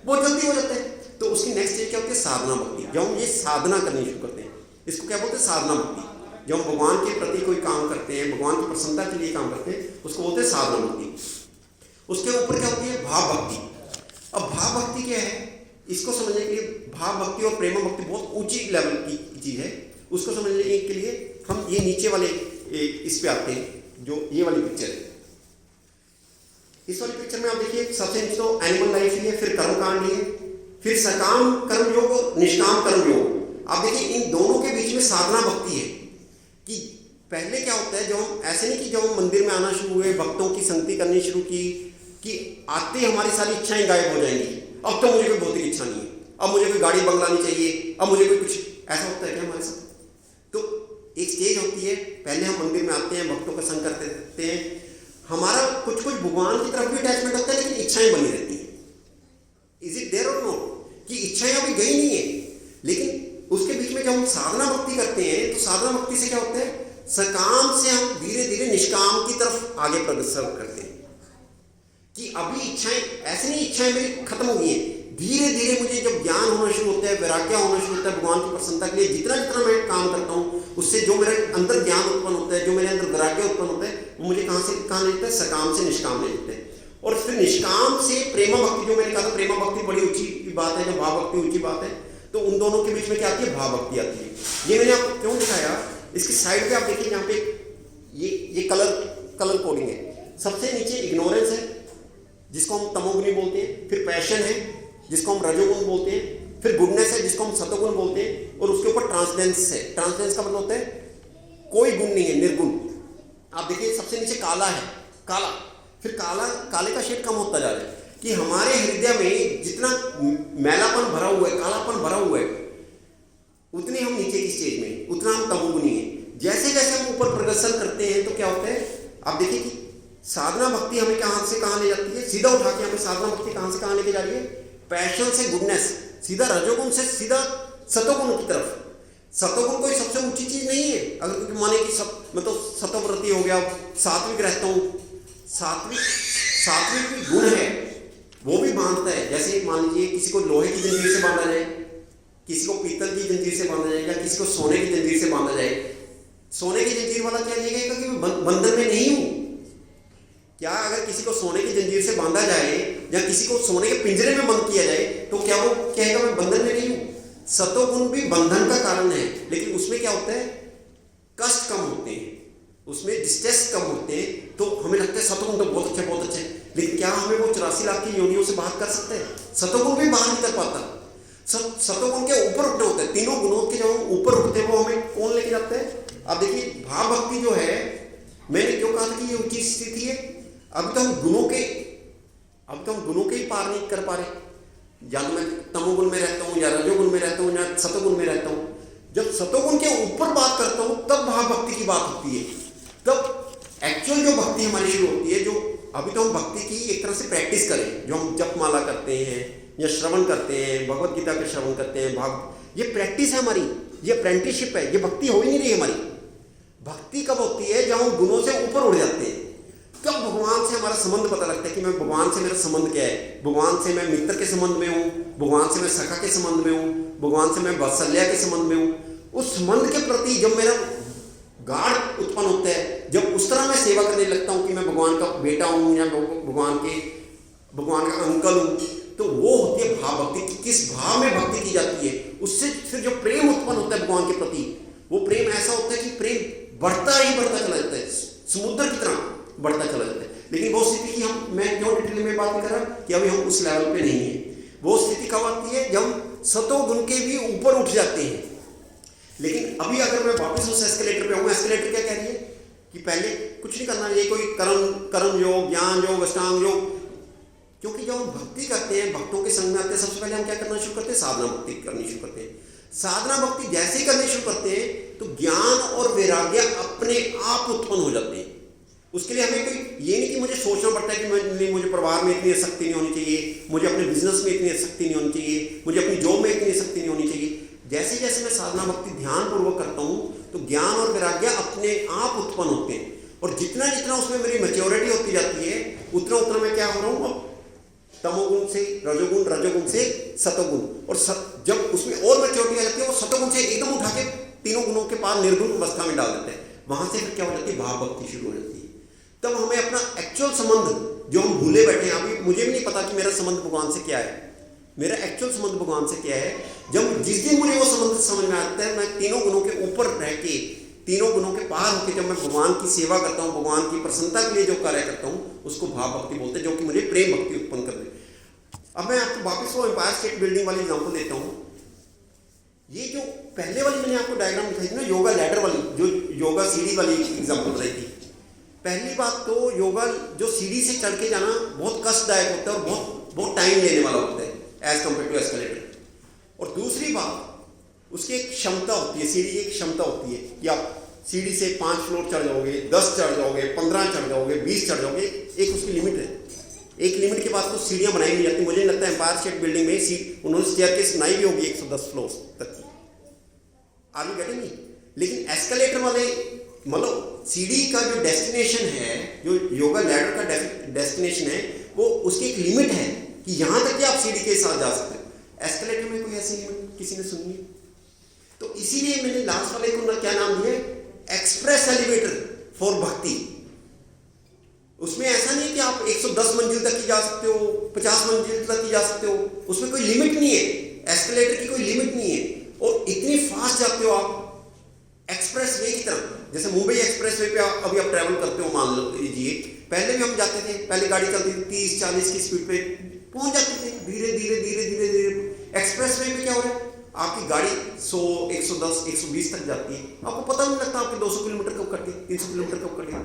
बहुत जल्दी हो जाते हैं। तो उसकी नेक्स्ट स्टेज क्या होती है? साधना भक्ति। जब हम ये साधना करनी शुरू करते हैं, इसको क्या बोलते हैं? साधना भक्ति। जब हम भगवान के प्रति कोई काम करते हैं, भगवान की प्रसन्नता के लिए काम करते हैं, उसको बोलते हैं साधना भक्ति। उसके ऊपर क्या होती है? भाव भक्ति। अब भाव भक्ति क्या है? इसको समझने के लिए भाव भक्ति और प्रेम भक्ति बहुत ऊंची लेवल की चीज है। उसको समझने के लिए हम ये नीचे वाले इस पे आते हैं जो ये वाली पिक्चर है, इस वाली पिक्चर में आप देखिए सबसे नीचे तो एनिमल लाइफ ही है, फिर कर्मकांड ही है, फिर सकाम कर्म योग और निष्काम कर्म योग। आप देखिए इन दोनों के बीच में साधना भक्ति है कि पहले क्या होता है, जब हम ऐसे नहीं कि जब हम मंदिर में आना शुरू हुए, भक्तों की संगति करनी शुरू की कि आते हमारी सारी इच्छाएं गायब हो जाएंगी, अब तो मुझे कोई भौतिक इच्छा नहीं है, अब मुझे कोई गाड़ी बंगला नहीं चाहिए, अब मुझे कोई कुछ, ऐसा होता है क्या हमारे साथ? तो एक स्टेज होती है, पहले हम मंदिर में आते हैं, भक्तों का संग करते हैं, हमारा कुछ कुछ भगवान की तरफ भी अटैचमेंट होता है, लेकिन इच्छाएं बनी रहती हैं। इज इट देयर और नो कि इच्छाएं अभी गई नहीं है, लेकिन उसके बीच में जब हम साधना भक्ति करते हैं तो साधना भक्ति से क्या होता है, सकाम से हम धीरे धीरे निष्काम की तरफ आगे प्रगति करते हैं कि अभी इच्छाएं, ऐसे नहीं इच्छाएं मेरी खत्म हो गई हैं, धीरे धीरे मुझे जब ज्ञान होना शुरू होता है, वैराग्य होना शुरू होता है, भगवान की प्रसन्नता के लिए जितना जितना मैं काम करता हूँ उससे जो मेरे अंदर ज्ञान उत्पन्न होता है, जो मेरे अंदर वैराग्य उत्पन्न होता है, वो मुझे कहाँ से कहाँ ले जाता है, सकाम से निष्काम ले जाता है। और फिर निष्काम से प्रेमा भक्ति, जो मैंने कहा था प्रेमा भक्ति बड़ी ऊंची बात है, जो भाव भक्ति ऊंची बात है, तो उन दोनों के बीच में क्या आती है, भाव भक्ति आती है। ये मैंने आपको क्यों दिखाया, इसकी साइड पे आप देखिए यहाँ पे ये कलर कोडिंग है। सबसे नीचे इग्नोरेंस है जिसको हम तमोगुणी बोलते हैं, फिर पैशन है जिसको हम रजोगुण बोलते हैं, फिर गुडनेस है जिसको हम सतोगुण बोलते हैं, और उसके ऊपर ट्रांसडेंस है। ट्रांसडेंस का मतलब होता है कोई गुण नहीं है, निर्गुण। आप देखिए सबसे नीचे काला है, काला, फिर काले का शेड कम होता जा रहा है कि हमारे हृदय में जितना मैलापन भरा हुआ है, कालापन भरा हुआ है, उतनी हम नीचे की स्टेज में, उतना हम तमोगुणी है। जैसे जैसे हम ऊपर प्रदर्शन करते हैं तो क्या होता है, आप देखिए कि साधना भक्ति हमें कहां से कहां ले जाती है, सीधा उठा के हमें साधना भक्ति कहां से कहां लेके जा रही है, पैशन से गुडनेस, सीधा रजोगुण से सीधा सतोगुण की तरफ। सतोगुण कोई सबसे ऊंची चीज नहीं है, अगर माने कि मैं तो सतोव्रती हो गया, सात्विक रहता हूं, सात्विक गुण है, वो भी बांधता है। जैसे मान लीजिए किसी को लोहे की जंजीर से बांधा जाए, किसी को पीतल की जंजीर से बांधा जाए, या किसी को सोने की जंजीर से बांधा जाए, सोने की जंजीर वाला क्या कहेगा कि मैं बंधन में नहीं हूं। क्या अगर किसी को सोने की जंजीर से बांधा जाए या किसी को सोने के पिंजरे में बंद किया जाए तो क्या वो कहेगा मैं बंधन में नहीं हूं? सतोगुण भी बंधन का कारण है, लेकिन उसमें क्या होता है, कष्ट कम होते हैं, उसमें डिस्ट्रेस कम होते हैं। तो हमें लगता है सतोगुण तो बहुत अच्छे, लेकिन क्या हमें वो 84 लाख की योनियों से बाहर कर सकते हैं? सतोगुण भी बाहर नहीं कर पाता। सतोगुण के ऊपर उठने होते हैं, तीनों गुणों के जो ऊपर उठते हैं वो हमें कौन लेके जाता है? आप देखिए भाव भक्ति जो है, मैंने क्यों कहा था कि ये ऊंची स्थिति है, अब तो हम गुणों के ही पार नहीं कर पा रहे। या तो मैं तमोगुण में रहता हूँ, या रजोगुण में रहता हूँ, या सतोगुण में रहता हूँ। जब सतोगुण के ऊपर बात करता हूँ तब भाव भक्ति की बात होती है, तब एक्चुअल जो भक्ति हमारी शुरू होती है। जो अभी तो हम भक्ति की एक तरह से प्रैक्टिस करें, जो हम जप माला करते हैं या श्रवण करते हैं, भगवत गीता का श्रवण करते हैं, ये प्रैक्टिस है हमारी, ये अप्रेंटिसशिप है, ये भक्ति हो ही नहीं रही हमारी। भक्ति कब होती है? जब हम गुणों से ऊपर उड़ जाते हैं, तब भगवान से हमारा संबंध पता लगता है कि मैं भगवान से मेरा संबंध क्या है। भगवान से मैं मित्र के संबंध में हूँ, भगवान से मैं सखा के संबंध में हूँ, भगवान से मैं वात्सल्य के संबंध में हूँ। उस संबंध के प्रति जब मेरा गाढ़ उत्पन्न होता है, जब उस तरह मैं सेवा करने लगता हूँ कि मैं भगवान का बेटा हूँ या भगवान का अंकल हूँ, तो वो होती है भाव भक्ति। कि किस भाव में भक्ति की जाती है, उससे फिर जो प्रेम उत्पन्न होता है भगवान के प्रति, वो प्रेम ऐसा होता है कि प्रेम बढ़ता ही बढ़ता चला जाता है, समुद्र की तरह बढ़ता चला जाता है। लेकिन वो स्थिति की मैं क्यों डिटेल में बात कर रहा कि अभी हम उस लेवल पे नहीं है। वो स्थिति कब आती है? जब सतोगुण के भी ऊपर उठ जाते हैं। लेकिन अभी अगर मैं वापस उस एस्केलेटर पे आऊँ, एस्केलेटर क्या कह रही है कि पहले कुछ नहीं करना, ये कोई कर्म योग, ज्ञान योग, अष्टांग योग। क्योंकि जब हम भक्ति करते हैं, भक्तों के संग में आते हैं, सबसे पहले हम क्या करना शुरू करते हैं? साधना भक्ति करनी शुरू करते हैं। साधना भक्ति जैसे ही करनी शुरू करते हैं तो ज्ञान और वैराग्य अपने आप उत्पन्न हो जाते हैं। उसके लिए हमें कोई ये नहीं कि मुझे सोचना पड़ता है कि मुझे परिवार में इतनी शक्ति नहीं होनी चाहिए, मुझे अपने बिजनेस में इतनी शक्ति नहीं होनी चाहिए, मुझे अपनी जॉब में इतनी शक्ति नहीं होनी चाहिए। जैसे जैसे मैं साधना भक्ति ध्यान पूर्वक करता हूँ तो ज्ञान और वैराग्य अपने आप उत्पन्न होते हैं। और जितना जितना उसमें मेरी मैच्योरिटी होती जाती है, उतना उतना मैं क्या हो रहा हूँ, अब तमोगुण से रजोगुण, रजोगुण से सतोगुण, और जब उसमें और मैच्योरिटी आ जाती है, वो सतोगुण से एकदम उठा के तीनों गुणों के पार निर्गुण अवस्था में डाल देते हैं। वहां से फिर क्या हो जाती है? भाव भक्ति शुरू हो जाती है। तब हमें अपना एक्चुअल संबंध जो हम भूले बैठे हैं, अभी मुझे भी नहीं पता कि मेरा संबंध भगवान से क्या है, मेरा एक्चुअल संबंध भगवान से क्या है। जब जिस दिन मुझे वो संबंध समझ में आता है, मैं तीनों गुणों के ऊपर रह के तीनों गुणों के पार होकर जब मैं भगवान की सेवा करता हूँ, भगवान की प्रसन्नता के लिए जो कार्य करता हूँ, उसको भाव भक्ति बोलते हैं, जो कि मुझे प्रेम भक्ति उत्पन्न कर दे। अब मैं आपको वापस वो एम्पायर स्टेट बिल्डिंग वाली एग्जाम्पल देता हूँ। ये जो पहले वाली मैंने आपको डायग्राम दिखाई थी ना, योगा लैडर वाली, जो योगा सीढ़ी वाली एग्जाम्पल रही थी। पहली बात तो योगा जो सीढ़ी से चढ़ के जाना बहुत कष्टदायक होता है और बहुत टाइम लेने वाला होता है एज कम्पेयर टू एस्केलेटर। और दूसरी बात, उसकी एक क्षमता होती है, सीढ़ी की एक क्षमता होती है कि आप सीढ़ी से 5 फ्लोर चढ़ जाओगे, 10 चढ़ जाओगे, 15 चढ़ जाओगे, 20 चढ़ जाओगे, एक उसकी लिमिट है। एक लिमिट के बाद तो सीढ़ियाँ बनाई नहीं जाती। मुझे नहीं लगता एम्पायर स्टेट बिल्डिंग में उन्होंने स्टेयरकेस बनाई भी होगी 110 फ्लोर तक की। Are you getting me? लेकिन एस्केलेटर वाले मतलब सीढ़ी का जो डेस्टिनेशन है, जो योगा लैडर का डेस्टिनेशन है, वो उसकी एक लिमिट है कि यहाँ तक कि आप सीढ़ी के साथ जा सकते हो। एस्केलेटर में कोई ऐसी लिमिट किसी ने सुनी? तो इसीलिए मैंने लास्ट वाले को क्या नाम दिया, एक्सप्रेस एलिवेटर फॉर भक्ति। उसमें ऐसा नहीं कि आप 110 मंजिल तक ही जा सकते हो, 50 मंजिल तक ही जा सकते हो, उसमें कोई लिमिट नहीं है। एस्केलेटर की कोई लिमिट नहीं है और इतनी फास्ट जाते हो आप एक्सप्रेस वे की तरफ। जैसे मुंबई एक्सप्रेस वे पे अभी आप ट्रैवल करते हो, मान लीजिए, पहले भी हम जाते थे, पहले गाड़ी चलती थी 30-40 की स्पीड पे पहुंच जाते थे, धीरे धीरे धीरे धीरे धीरे। एक्सप्रेस वे पे क्या हो रहा है, आपकी गाड़ी 100, 110, 120 तक जाती है, आपको पता नहीं लगता आपके 200 किलोमीटर कब कट गए, 300 किलोमीटर कब कट गए।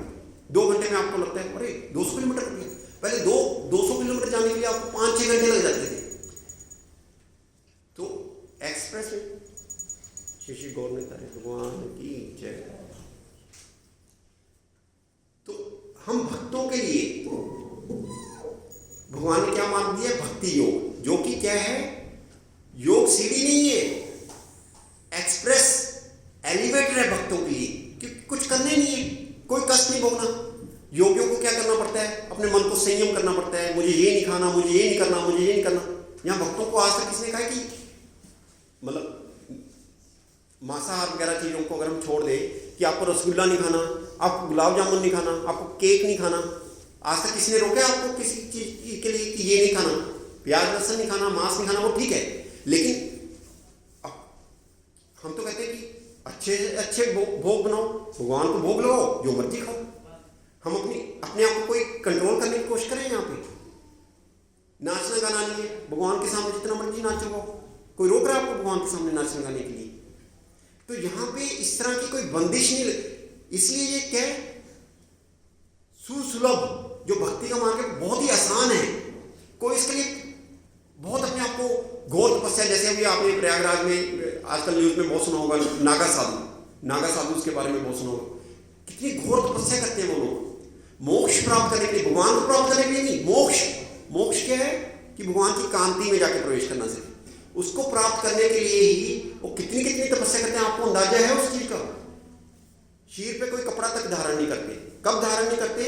2 घंटे में आपको लगता है अरे 200 किलोमीटर कट गया। पहले 200 किलोमीटर जाने के लिए आपको 5-6 घंटे लग जाते थे। तो एक्सप्रेस वे, श्री गौर ने कहा, भगवान की जय। तो हम भक्तों के लिए भगवान ने क्या मान दिया, भक्ति योग, जो कि क्या है, योग सीढ़ी नहीं है, एक्सप्रेस एलिवेटर है भक्तों के लिए। क्योंकि कुछ करने नहीं है, कोई कष्ट नहीं भोगना। योगियों को क्या करना पड़ता है, अपने मन को संयम करना पड़ता है, मुझे ये नहीं खाना, मुझे ये नहीं करना, मुझे ये नहीं करना। यहाँ भक्तों को आज तक किसने कहा कि मतलब मांसाहार वगैरह चीज़ों को अगर हम छोड़ दें कि आपको रसगुल्ला नहीं खाना, आपको गुलाब जामुन नहीं खाना, आपको केक नहीं खाना, आज तक किसी ने रोका आपको किसी चीज़ के लिए कि ये नहीं खाना, प्याज लहसुन नहीं खाना, मांस नहीं खाना, वो ठीक है। लेकिन हम तो कहते हैं कि अच्छे अच्छे भोग बनाओ, भगवान को भोग लगाओ, जो मर्जी खाओ। हम अपने आप को कोई कंट्रोल करने की कोशिश करें। यहाँ पे नाचना गाना नहीं है, भगवान के सामने जितना मर्जी नाचो, कोई रोक रहा है आपको भगवान के सामने नाचने गाने के लिए? तो यहाँ पे इस तरह की कोई बंदिश नहीं। इसलिए ये क्या है, सुलभ जो भक्ति का मार्ग है बहुत ही आसान है। कोई इसके लिए बहुत अपने आप को घोर तपस्या, जैसे अभी आपने प्रयागराज में आजकल न्यूज में बहुत सुना होगा, नागा साधु उसके बारे में बहुत सुना होगा। कितनी घोर तपस्या करते हैं वो लोग मोक्ष प्राप्त करने के लिए, भगवान को प्राप्त करने के लिए नहीं। मोक्ष क्या है कि भगवान की कांति में जाके प्रवेश करना से, उसको प्राप्त करने के लिए ही वो कितनी तपस्या करते हैं। आपको अंदाजा है उस चीज का? शीर पे कोई कपड़ा तक धारण नहीं करते। कब धारण नहीं करते?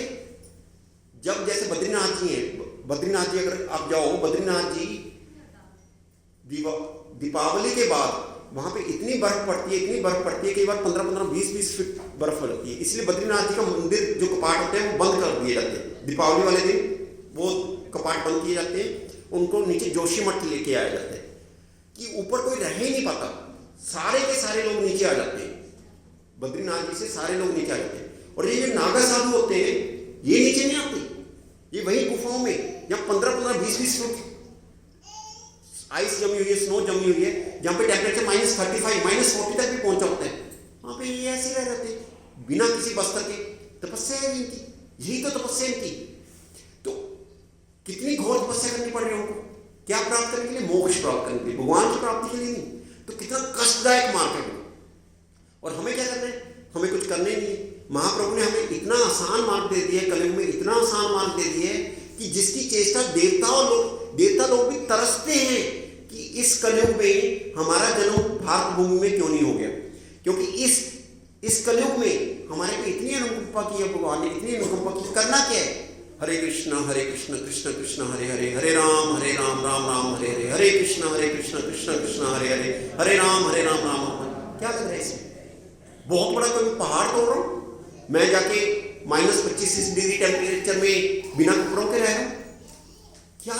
जब जैसे बद्रीनाथ जी हैं, बद्रीनाथ जी अगर आप जाओ, बद्रीनाथ जी दीपावली के बाद वहां पे इतनी बर्फ पड़ती है, कई बार 15-15, 20-20 फीट बर्फ हो जाती है। इसलिए बद्रीनाथ जी का मंदिर जो कपाट होते हैं वो बंद कर दिए जाते हैं। दीपावली वाले दिन वो कपाट बंद किए जाते हैं, उनको नीचे जोशीमठ लेके आया जाता है कि ऊपर कोई रह ही नहीं पाता, सारे के सारे लोग नीचे आ जाते हैं। बद्रीनाथ जी से सारे लोग नीचे आ जाते हैं। और ये जो नागा साधु होते हैं ये नीचे नहीं आते, ये वही गुफाओं में जहाँ 15-15, 20-20 फुट आइस जमी हुई है, स्नो जमी हुई है, जहाँ पे टेम्परेचर -35, -40 तक भी पहुंचा होता है, वहां पे ये ऐसे रह जाते हैं बिना किसी वस्त्र के। तपस्या है इनकी, यही तो तपस्या इनकी। तो कितनी घोर तपस्या करनी पड़ रही है उनको, क्या प्राप्त करने के लिए? मोक्ष प्राप्त करने के लिए, भगवान की प्राप्ति के लिए नहीं। तो कितना कष्टदायक मार्ग है। और हमें क्या करना है? हमें कुछ करने नहीं है। महाप्रभु ने हमें इतना आसान मार्ग दे दिया है, कलयुग में इतना आसान मार्ग दे दिया है कि जिसकी चेष्टा देवता लोग भी तरसते हैं कि इस कलयुग में हमारा जन्म भारत भूमि में क्यों नहीं हो गया। क्योंकि इस कलयुग में हमारे पे इतनी अनुकंपा की है भगवान ने, इतनी अनुकंपा की। करना क्या है? हरे कृष्ण कृष्ण कृष्ण हरे हरे, हरे राम राम राम हरे हरे, हरे कृष्ण कृष्ण कृष्ण हरे हरे, हरे राम राम राम। क्या लग रहा है इसमें? बहुत बड़ा कोई पहाड़ तोड़ रहा हूं मैं, जाके -25 डिग्री टेम्परेचर में बिना कपड़ों के रह रहा हूं। क्या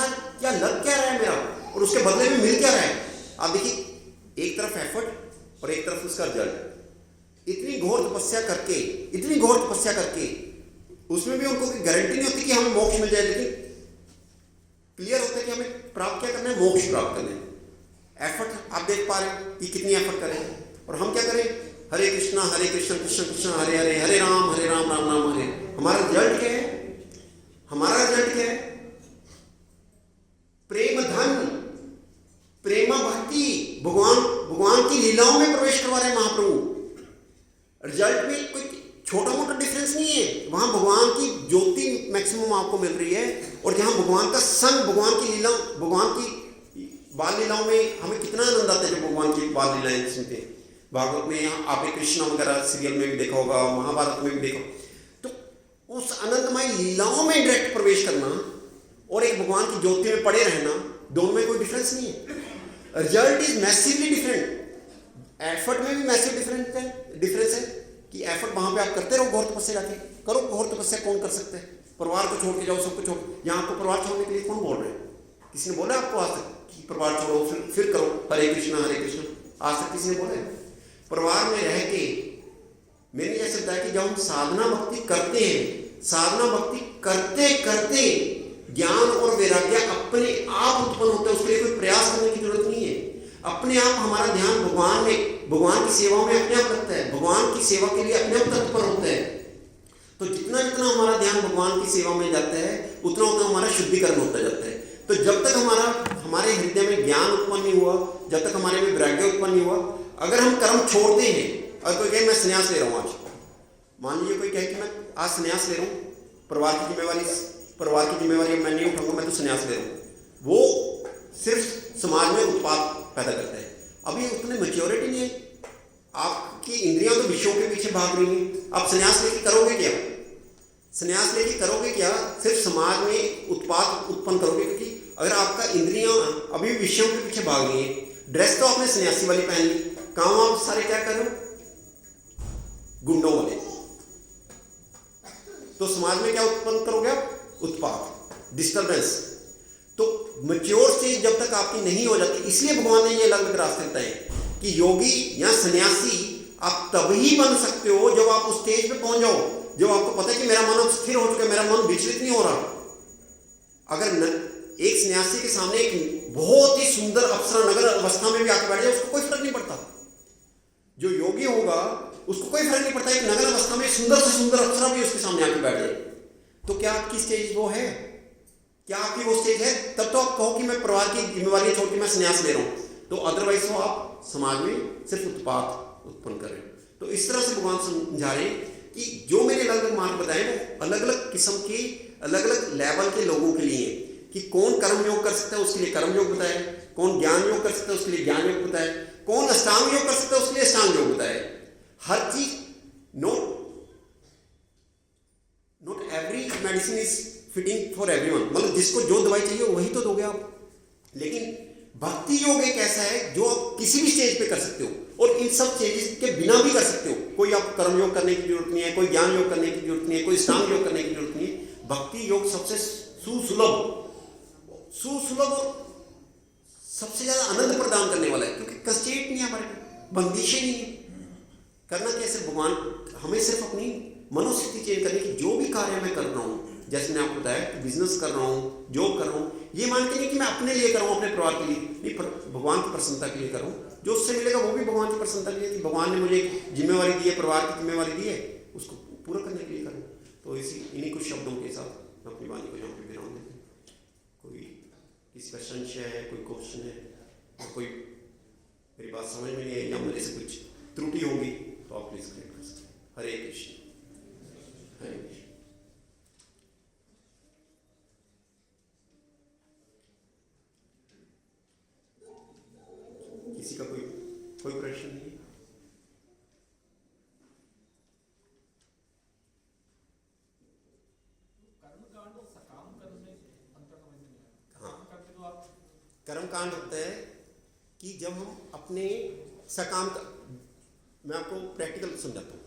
लग क्या रहा है मेरा, और उसके बदले में मिल क्या रहा है? आप देखिए, एक तरफ एफर्ट और एक तरफ उसका रिजल्ट। इतनी घोर तपस्या करके उसमें भी उनको कोई गारंटी नहीं होती कि हमें मोक्ष मिल जाए, लेकिन क्लियर होता है कि हमें प्राप्त क्या करना है, मोक्ष प्राप्त करना है। एफर्ट आप देख पा रहे हो कि कितनी एफर्ट करें, और हम क्या करें, हरे कृष्णा कृष्ण कृष्ण हरे हरे, हरे राम राम राम हरे। हमारा रिजल्ट क्या है? प्रेम धन, प्रेमा भक्ति, भगवान की लीलाओं में प्रवेश करवा रहे हैं महाप्रभु। रिजल्ट में कोई छोटा मोटा डिफरेंस नहीं है, वहां भगवान की ज्योति मैक्सिमम आपको मिल रही है, और जहां भगवान का संग, भगवान की बाल लीलाओं में हमें कितना आनंद आता है जब भगवान की बाल लीलाएं सुनते हैं। भागवत में यहाँ आपने कृष्णा वगैरह सीरियल में भी देखा होगा, महाभारत में भी देखा, तो उस आनंदमय लीलाओं में डायरेक्ट प्रवेश करना और एक भगवान की ज्योति में पड़े रहना, दोनों में कोई डिफरेंस नहीं है। Result is massively different. Effort में भी मैसिव डिफरेंस है कि एफर्ट वहां पे आप करते रहो, घोर तपस्या जाके करो। घोर तपस्या कौन कर सकते हैं? परिवार को छोड़ के जाओ, सब कुछ छोड़। यहाँ आपको परिवार छोड़ने के लिए कौन बोल रहे हैं? किसी ने बोला आपको आज तक कि परिवार छोड़ो फिर करो हरे कृष्णा? आज तक किसी ने बोला? परिवार में रह के मैंने यह बताया कि जब हम साधना भक्ति करते हैं, साधना भक्ति करते करते ज्ञान और वैराग्य अपने आप उत्पन्न होता है। उसके लिए कोई प्रयास करने की जरूरत नहीं है। अपने आप हमारा ध्यान भगवान में, भगवान की सेवा में अपने आप लगता है, भगवान की सेवा के लिए अपने आप तत्पर होता है। तो जितना जितना हमारा ध्यान भगवान की सेवा में जाता है, उतना उतना हमारा शुद्धिकरण होता जाता है। तो जब तक हमारे हृदय में ज्ञान उत्पन्न नहीं हुआ, जब तक हमारे में वैराग्य उत्पन्न नहीं हुआ, अगर हम कर्म छोड़ते हैं, अगर कोई कहे मैं संन्यास ले रहा हूँ आज, मान लीजिए कोई कहे कि मैं आज संन्यास ले रहा हूँ, परिवार की जिम्मेवारी मैं नहीं उठाऊंगा, मैं तो संन्यास ले रहा हूँ, वो सिर्फ समाज में उत्पाद पैदा करता है। अभी उतनी मैच्योरिटी नहीं है, आपकी इंद्रियां तो विषयों के पीछे भाग रही हैं। आप संन्यास लेके करोगे क्या? सिर्फ समाज में उत्पाद उत्पन्न करोगे, क्योंकि अगर आपका इंद्रियां अभी विषयों के पीछे भाग रही है। ड्रेस तो आपने सन्यासी वाली पहन ली, काम आप सारे क्या कर रहे हो? गुंडों वाले। तो समाज में क्या उत्पन्न करोगे आप? उत्पाद, डिस्टर्बेंस। तो मैच्योर स्टेज जब तक आपकी नहीं हो जाती, इसलिए भगवान ने ये अलग अलग रास्ते बताए कि योगी या सन्यासी आप तभी बन सकते हो जब आप उस स्टेज पे पहुंच जाओ, जब आपको पता है कि मेरा मन अब स्थिर हो चुका है, मेरा मन विचलित नहीं हो रहा। अगर एक सन्यासी के सामने एक बहुत ही सुंदर अप्सरा नगर अवस्था में भी आके बैठ जाए, उसको कोई फर्क नहीं पड़ता। जो योगी होगा उसको कोई फर्क नहीं पड़ता, एक नगर अवस्था में सुंदर से सुंदर अप्सरा भी उसके सामने आके बैठ जाए। तो क्या आपकी स्टेज वो है? क्या आपकी वो स्टेज है? तब तो आप कहो कि मैं परिवार की जिम्मेवारी छोड़ के मैं संन्यास ले रहा हूं। तो अदरवाइज तो आप समाज में सिर्फ उत्पाद उत्पन्न करें। तो इस तरह से भगवान समझा रहे कि जो मैंने अलग अलग मार्ग बताए वो अलग अलग किस्म के, अलग अलग लेवल के लोगों के लिए, कि कौन कर्म योग कर सकता है उसके लिए कर्म योग बताए, कौन ज्ञान योग कर सकता है उसके लिए ज्ञान योग बताए, कौन अष्टांग योग कर सकता है उसके लिए अष्टांग योग बताए। हर चीज, not every medicine is fitting for everyone. मतलब जिसको जो दवाई चाहिए वही तो दोगे आप। लेकिन भक्ति योग एक ऐसा है जो आप किसी भी स्टेज पे कर सकते हो, और इन सब स्टेजेस के बिना भी कर सकते हो। कोई आप कर्म योग करने की जरूरत नहीं है, कोई ज्ञान योग करने की जरूरत नहीं है, कोई अष्टांग योग करने की जरूरत नहीं है। भक्ति योग सबसे सुसुलभ और सबसे ज्यादा आनंद प्रदान करने वाला है, क्योंकि कंस्ट्रेंट नहीं है हमारे पे, बंदिशें नहीं है। करना कैसे? भगवान हमें सिर्फ अपनी मनोस्थिति चेंज करने की, जो भी कार्य मैं कर रहा हूँ, जैसे मैं आपको बताया कि बिजनेस कर रहा हूँ, जॉब कर रहा हूँ, ये मान के नहीं कि मैं अपने लिए कर रहा हूँ, अपने परिवार के लिए नहीं, भगवान की प्रसन्नता के लिए कर रहा हूँ। जो उससे मिलेगा वो भी भगवान की प्रसन्नता के लिए, कि भगवान ने मुझे एक जिम्मेवारी दी है, परिवार की जिम्मेवारी दी है, उसको पूरा करने के लिए करूँ। तो इन्हीं कुछ शब्दों के साथ मैं अपनी वाणी को यहाँ पे विराम देते हैं। कोई किसी का संशय है, कोई क्वेश्चन है, और कोई मेरी बात समझ में नहीं है या मेरे से कुछ त्रुटि होगी तो आप प्लीज करेक्ट कर सकते हैं। हरे कृष्ण, हरे कृष्ण। किसी का कोई प्रश्न नहीं है? कर्मकांड होता है कि जब हम अपने सकाम का, मैं आपको प्रैक्टिकल समझाता हूँ।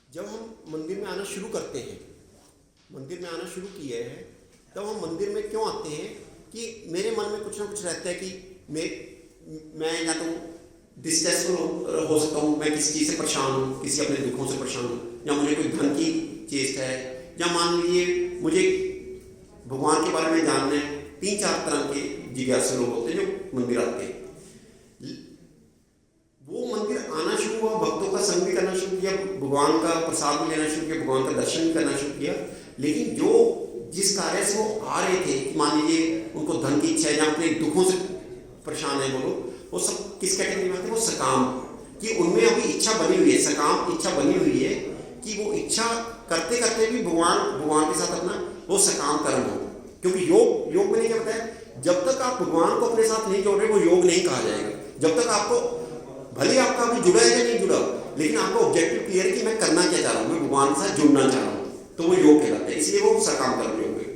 जब हम मंदिर में आना शुरू करते हैं, मंदिर में आना शुरू किए हैं, तब हम मंदिर में क्यों आते हैं? कि मेरे मन में कुछ ना कुछ रहता है कि मैं या तो डिस्ट्रेसफुल हो सकता हूँ, मैं किसी चीज़ से परेशान हूँ, किसी अपने दुखों से परेशान हूँ, या मुझे कोई धन की चेष्ट है, या मान लीजिए मुझे भगवान के बारे में जानना है। 3-4 तरह के जिज्ञासु लोग होते हैं जो मंदिर आते हैं। वो मंदिर आना शुरू हुआ, भक्तों का संग भी करना शुरू किया, भगवान का प्रसाद भी लेना शुरू किया, भगवान का दर्शन भी करना शुरू किया। लेकिन जो जिस कार्य से वो आ रहे थे, मान लीजिए उनको धन की इच्छा है या अपने दुखों से परेशान है, बोलो वो सब किस कैटेगरी में आते हैं? वो सकाम, कि उनमें अभी इच्छा बनी हुई है, सकाम इच्छा बनी हुई है कि वो इच्छा करते करते भी भगवान के साथ अपना वो सकाम कर्म हो। क्योंकि योग मैंने क्या बताया, जब तक आप भगवान को अपने साथ नहीं जोड़ रहे वो योग नहीं कहा जाएगा। जब तक आपको भले आपका अभी जुड़ा है या नहीं जुड़ा, लेकिन आपको ऑब्जेक्टिव क्लियर है कि मैं करना क्या चाह रहा हूँ, मैं भगवान के साथ जुड़ना चाह रहा हूँ, तो वो योग कहलाता है। इसलिए वो सकाम कर्म योग है।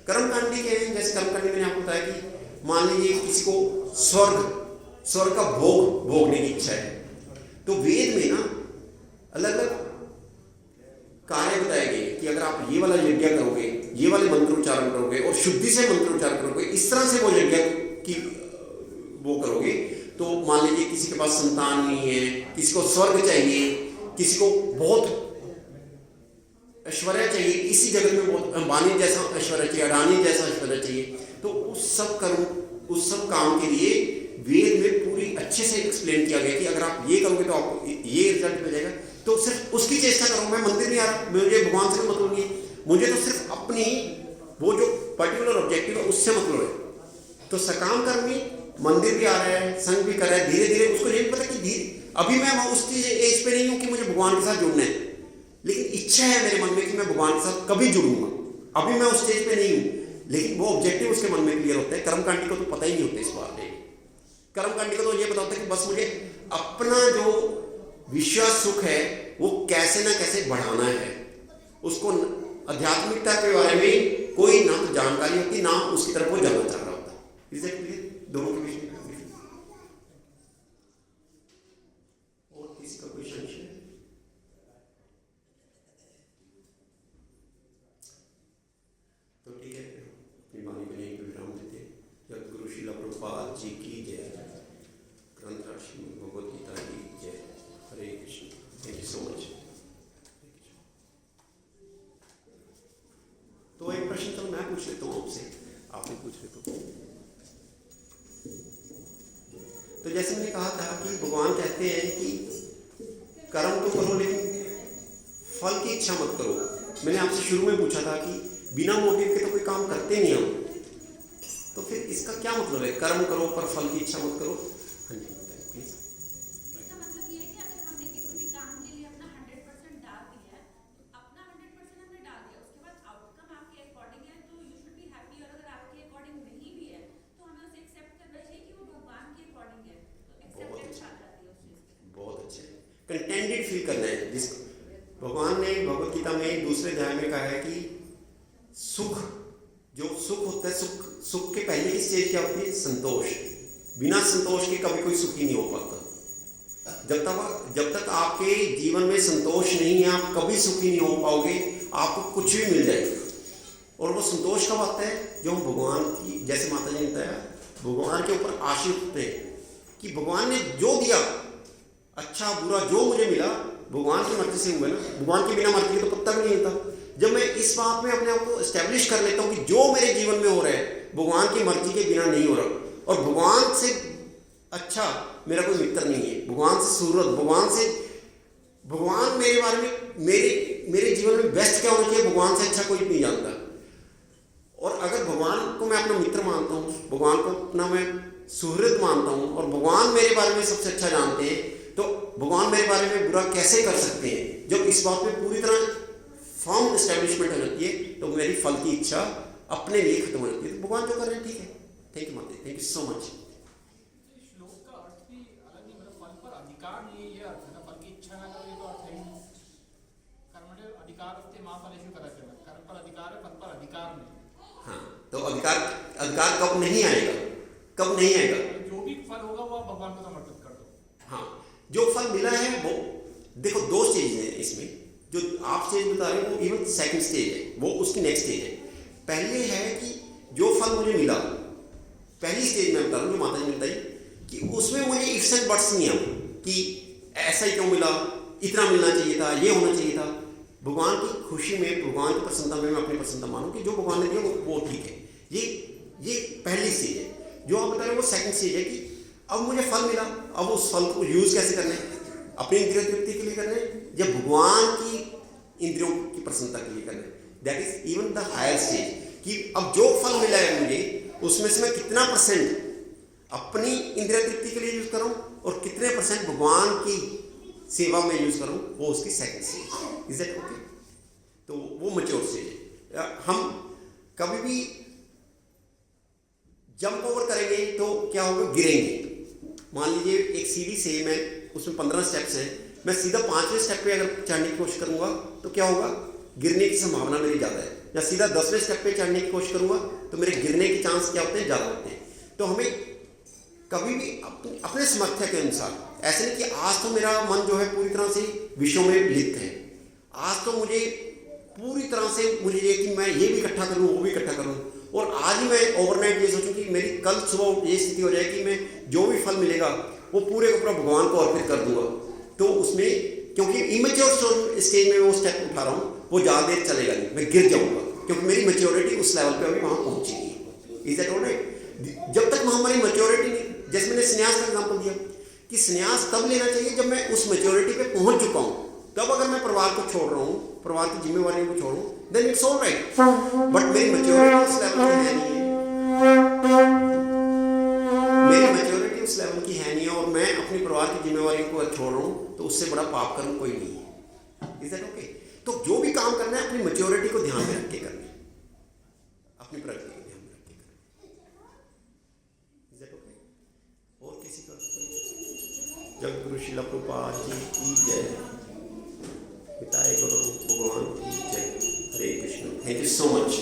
कर्मकांडी क्या है? जैसे कर्मकांडी मैंने आपको बताया कि मान लीजिए किसी को स्वर्ग का भोगने की इच्छा है, तो वेद में ना अलग अलग कार्य बताए गए कि अगर आप ये वाला यज्ञ करोगे, ये वाले मंत्रोच्चारण करोगे और शुद्धि से मंत्रोच्चारण करोगे, इस तरह से वो यज्ञ की वो करोगे, तो मान लीजिए किसी के पास संतान नहीं है, किसी को स्वर्ग चाहिए, किसी को बहुत ऐश्वर्य चाहिए, इसी जगत में बहुत अंबानी जैसा ऐश्वर्य चाहिए, अडानी जैसा ऐश्वर्य चाहिए, तो उस सब काम के लिए वेद में पूरी अच्छे से एक्सप्लेन किया गया कि अगर आप ये करोगे तो आपको ये रिजल्ट मिल जाएगा। तो सिर्फ उसकी चेष्टा करो। मैं मंदिर नहीं आ रहा, मुझे भगवान से मतलब नहीं है, मुझे तो सिर्फ अपनी वो जो पर्टिकुलर ऑब्जेक्टिव है उससे मतलब है। तो सकाम कर्मी मंदिर भी आ रहा है, संग भी कर रहा है, धीरे धीरे उसको ये भी पता कि धीरे अभी मैं उस चीज एज पे नहीं हूँ कि मुझे भगवान के साथ जुड़ना है, लेकिन इच्छा है मेरे मन में कि मैं भगवान के साथ कभी जुड़ूंगा। अभी मैं उस स्टेज पे नहीं हूँ, लेकिन वो ऑब्जेक्टिव उसके मन में क्लियर होता है। कर्मकांडी को तो पता ही नहीं होता इस बात में। कर्मकांडी को तो ये पता होता है कि बस मुझे अपना जो विश्वास सुख है वो कैसे ना कैसे बढ़ाना है। उसको आध्यात्मिकता के बारे में कोई ना तो जानकारी होती, ना उसकी तरफ वो जाना चाह रहा होता। इसे दोनों के बीच में और किसी का कोई संशय? तो ठीक है, अपनी वाणी को यहीं पे विराम देते हैं। जब गुरु श्रील प्रभुपाद जी की जय, ग्रंथ श्रीमद् भगवद गीता की जय। Hare Krishna. Thank you so much. तो एक प्रश्न तो मैं पूछ लेता हूँ आपसे, आप भी पूछ लेते हो। तो जैसे मैंने कहा था कि भगवान कहते हैं कि कर्म तो करो लेकिन फल की इच्छा मत करो। मैंने आपसे शुरू में पूछा था कि बिना मोटिव के तो कोई काम करते नहीं हम, तो फिर इसका क्या मतलब है? कर्म करो पर फल की इच्छा मत करो। हाँ जी प्लीज। इसका मतलब ये है कि अगर हमने किसी भी काम के लिए अपना 100% डाल दिया है, तो अपना 100% हमने डाल दिया, उसके बाद आउटकम आपके अकॉर्डिंग है तो यू शुड बी हैप्पी। और अगर आपके अकॉर्डिंग नहीं भी है तो हमें उसे एक्सेप्ट करना चाहिए कि वो भगवान के अकॉर्डिंग है, तो एक्सेप्टेंस आ जाती है उस चीज की। बहुत अच्छे, कंटेंटेड फील करना है। जिस भगवान ने भगवत गीता में दूसरे अध्याय में कहा है कि सुख, जो सुख होता है, सुख के पहले की स्टेज क्या होती है? संतोष। बिना संतोष के कभी कोई सुखी नहीं हो पाता। जब तक आपके जीवन में संतोष नहीं है, आप कभी सुखी नहीं हो पाओगे। आपको कुछ भी मिल जाएगा, और वो संतोष कब आता है? जो हम भगवान की, जैसे माता जी ने बताया, भगवान के ऊपर आश्रित होते हैं कि भगवान ने जो दिया, अच्छा बुरा जो मुझे मिला, भगवान की मर्जी से हुआ ना। भगवान की बिना मर्जी के तो पत्ता भी नहीं होता। जब मैं इस बात में अपने आप को एस्टेब्लिश कर लेता हूँ कि जो मेरे जीवन में हो रहा है भगवान की मर्जी के बिना नहीं हो रहा, और भगवान से अच्छा मेरा कोई मित्र नहीं है, भगवान से सूरत, भगवान मेरे बारे में, मेरे जीवन में बेस्ट क्या होना चाहिए, भगवान से अच्छा कोई नहीं जानता। और अगर भगवान को मैं अपना मित्र मानता हूँ, भगवान को अपना मैं सुहृद मानता हूँ, और भगवान मेरे बारे में सबसे अच्छा जानते हैं, तो भगवान मेरे बारे में बुरा कैसे कर सकते हैं? जब इस बात में पूरी तरह फॉर्म एस्टेब्लिशमेंट हो जाती है, तो मेरी फल की इच्छा अपने लिए खत्म हो जाती है। तो भगवान जो कर रहे हैं ठीक है। थैंक यू माता, थैंक यू सो मच। श्लोक का अर्थ भी अलग नहीं, मतलब फल पर अधिकार नहीं है, ये अर्थ है ना। फल की इच्छा ना करो, ये तो अर्थ है ही नहीं। कर्मणे अधिकार होते मां फलेषु कदाचन। कर्म पर अधिकार है, फल पर अधिकार नहीं। हाँ, तो अधिकार कब नहीं आएगा? कब नहीं आएगा? जो भी फल होगा वो आप भगवान को समर्पित कर दो। हाँ, जो फल मिला है वो देखो, दो स्टेज है इसमें। जो आप स्टेज बता रहे हो वो इवन सेकंड स्टेज है, वो उसकी नेक्स्ट स्टेज है। पहले है कि जो फल मुझे मिला, पहली स्टेज में बता रहा हूँ जो माता जी ने बताई, कि उसमें मुझे इफ्स एंड बट्स नहीं आए। कि ऐसा ही क्यों मिला, इतना मिलना चाहिए था, ये होना चाहिए था। भगवान की खुशी में, भगवान की प्रसन्नता में मैं अपनी प्रसन्नता मानूं कि जो भगवान ने दिया वो ठीक है। ये पहली स्टेज है। जो आप बता रहे हो वो सेकंड स्टेज है कि अब मुझे फल मिला, अब उस फल को यूज़ कैसे करना है, अपनी इंद्रिय तृप्ति के लिए करना है या भगवान की इंद्रियों की प्रसन्नता के लिए करना है। That is even the higher stage कि अब जो फल मिला है मुझे उसमें से मैं कितना परसेंट अपनी इंद्रिय तृप्ति के लिए यूज करूं और कितने परसेंट भगवान की सेवा में यूज करूं, वो उसकी second stage. Is that okay? तो वो मैच्योर स्टेज है। हम कभी भी जंप ओवर करेंगे तो क्या होगा, गिरेंगे। मान लीजिए एक सीढ़ी से मैं, उसमें 15 स्टेप्स हैं, मैं सीधा 5वें स्टेप पे अगर चढ़ने की कोशिश करूंगा तो क्या होगा, गिरने की संभावना मेरी ज़्यादा है। या सीधा 10वें स्टेप पे चढ़ने की कोशिश करूंगा तो मेरे गिरने के चांस क्या होते हैं, ज़्यादा होते हैं। तो हमें कभी भी अपने सामर्थ्य के अनुसार, ऐसे नहीं कि आज तो मेरा मन जो है पूरी तरह से विषयों में लिप्त है, आज तो मुझे पूरी तरह से मुझे ये कि मैं ये भी इकट्ठा करूँ वो भी इकट्ठा करूँ, और आज ही मैं ओवरनाइट ये सोचूं कि मेरी कल सुबह ये स्थिति हो जाए कि मैं जो भी फल मिलेगा वो पूरे को पूरा भगवान को अर्पित कर दूंगा। तो उसमें क्योंकि इमेच्योर स्टेज में वो स्टेप उठा रहा हूँ, वो ज़्यादा देर चलेगा नहीं, मैं गिर जाऊँगा क्योंकि मेरी मैच्योरिटी उस लेवल पे अभी वहाँ पहुँची नहीं। Is that alright? जब तक हमारी मैच्योरिटी नहीं, जैसे मैंने संन्यास का एग्जाम्पल दिया कि संन्यास तब लेना चाहिए जब मैं उस मैच्योरिटी पे पहुँच चुका हूँ। तब अगर मैं परिवार को छोड़ रहा हूँ, परिवार की जिम्मेवारियों को छोड़ रहा हूँ, देन इट्स ऑलराइट। बट मेरी मैच्योरिटी उस लेवल की है नहीं है, मेरी मैच्योरिटी उस लेवल की है नहीं है और मैं अपनी परिवार की जिम्मेवारियों को छोड़ रहा हूँ, तो उससे बड़ा पाप कर्म कोई नहीं है। Is that okay? तो जो भी काम करना है अपनी मैच्योरिटी को ध्यान में रख के करना है, अपनी प्रगति को ध्यान में रख के करना है। Is that okay? और किसी का जगतगुरु श्रील प्रभुपाद जी की जय, पिताए गुरु भगवान की जय। Hare Krishna. Thank you so much.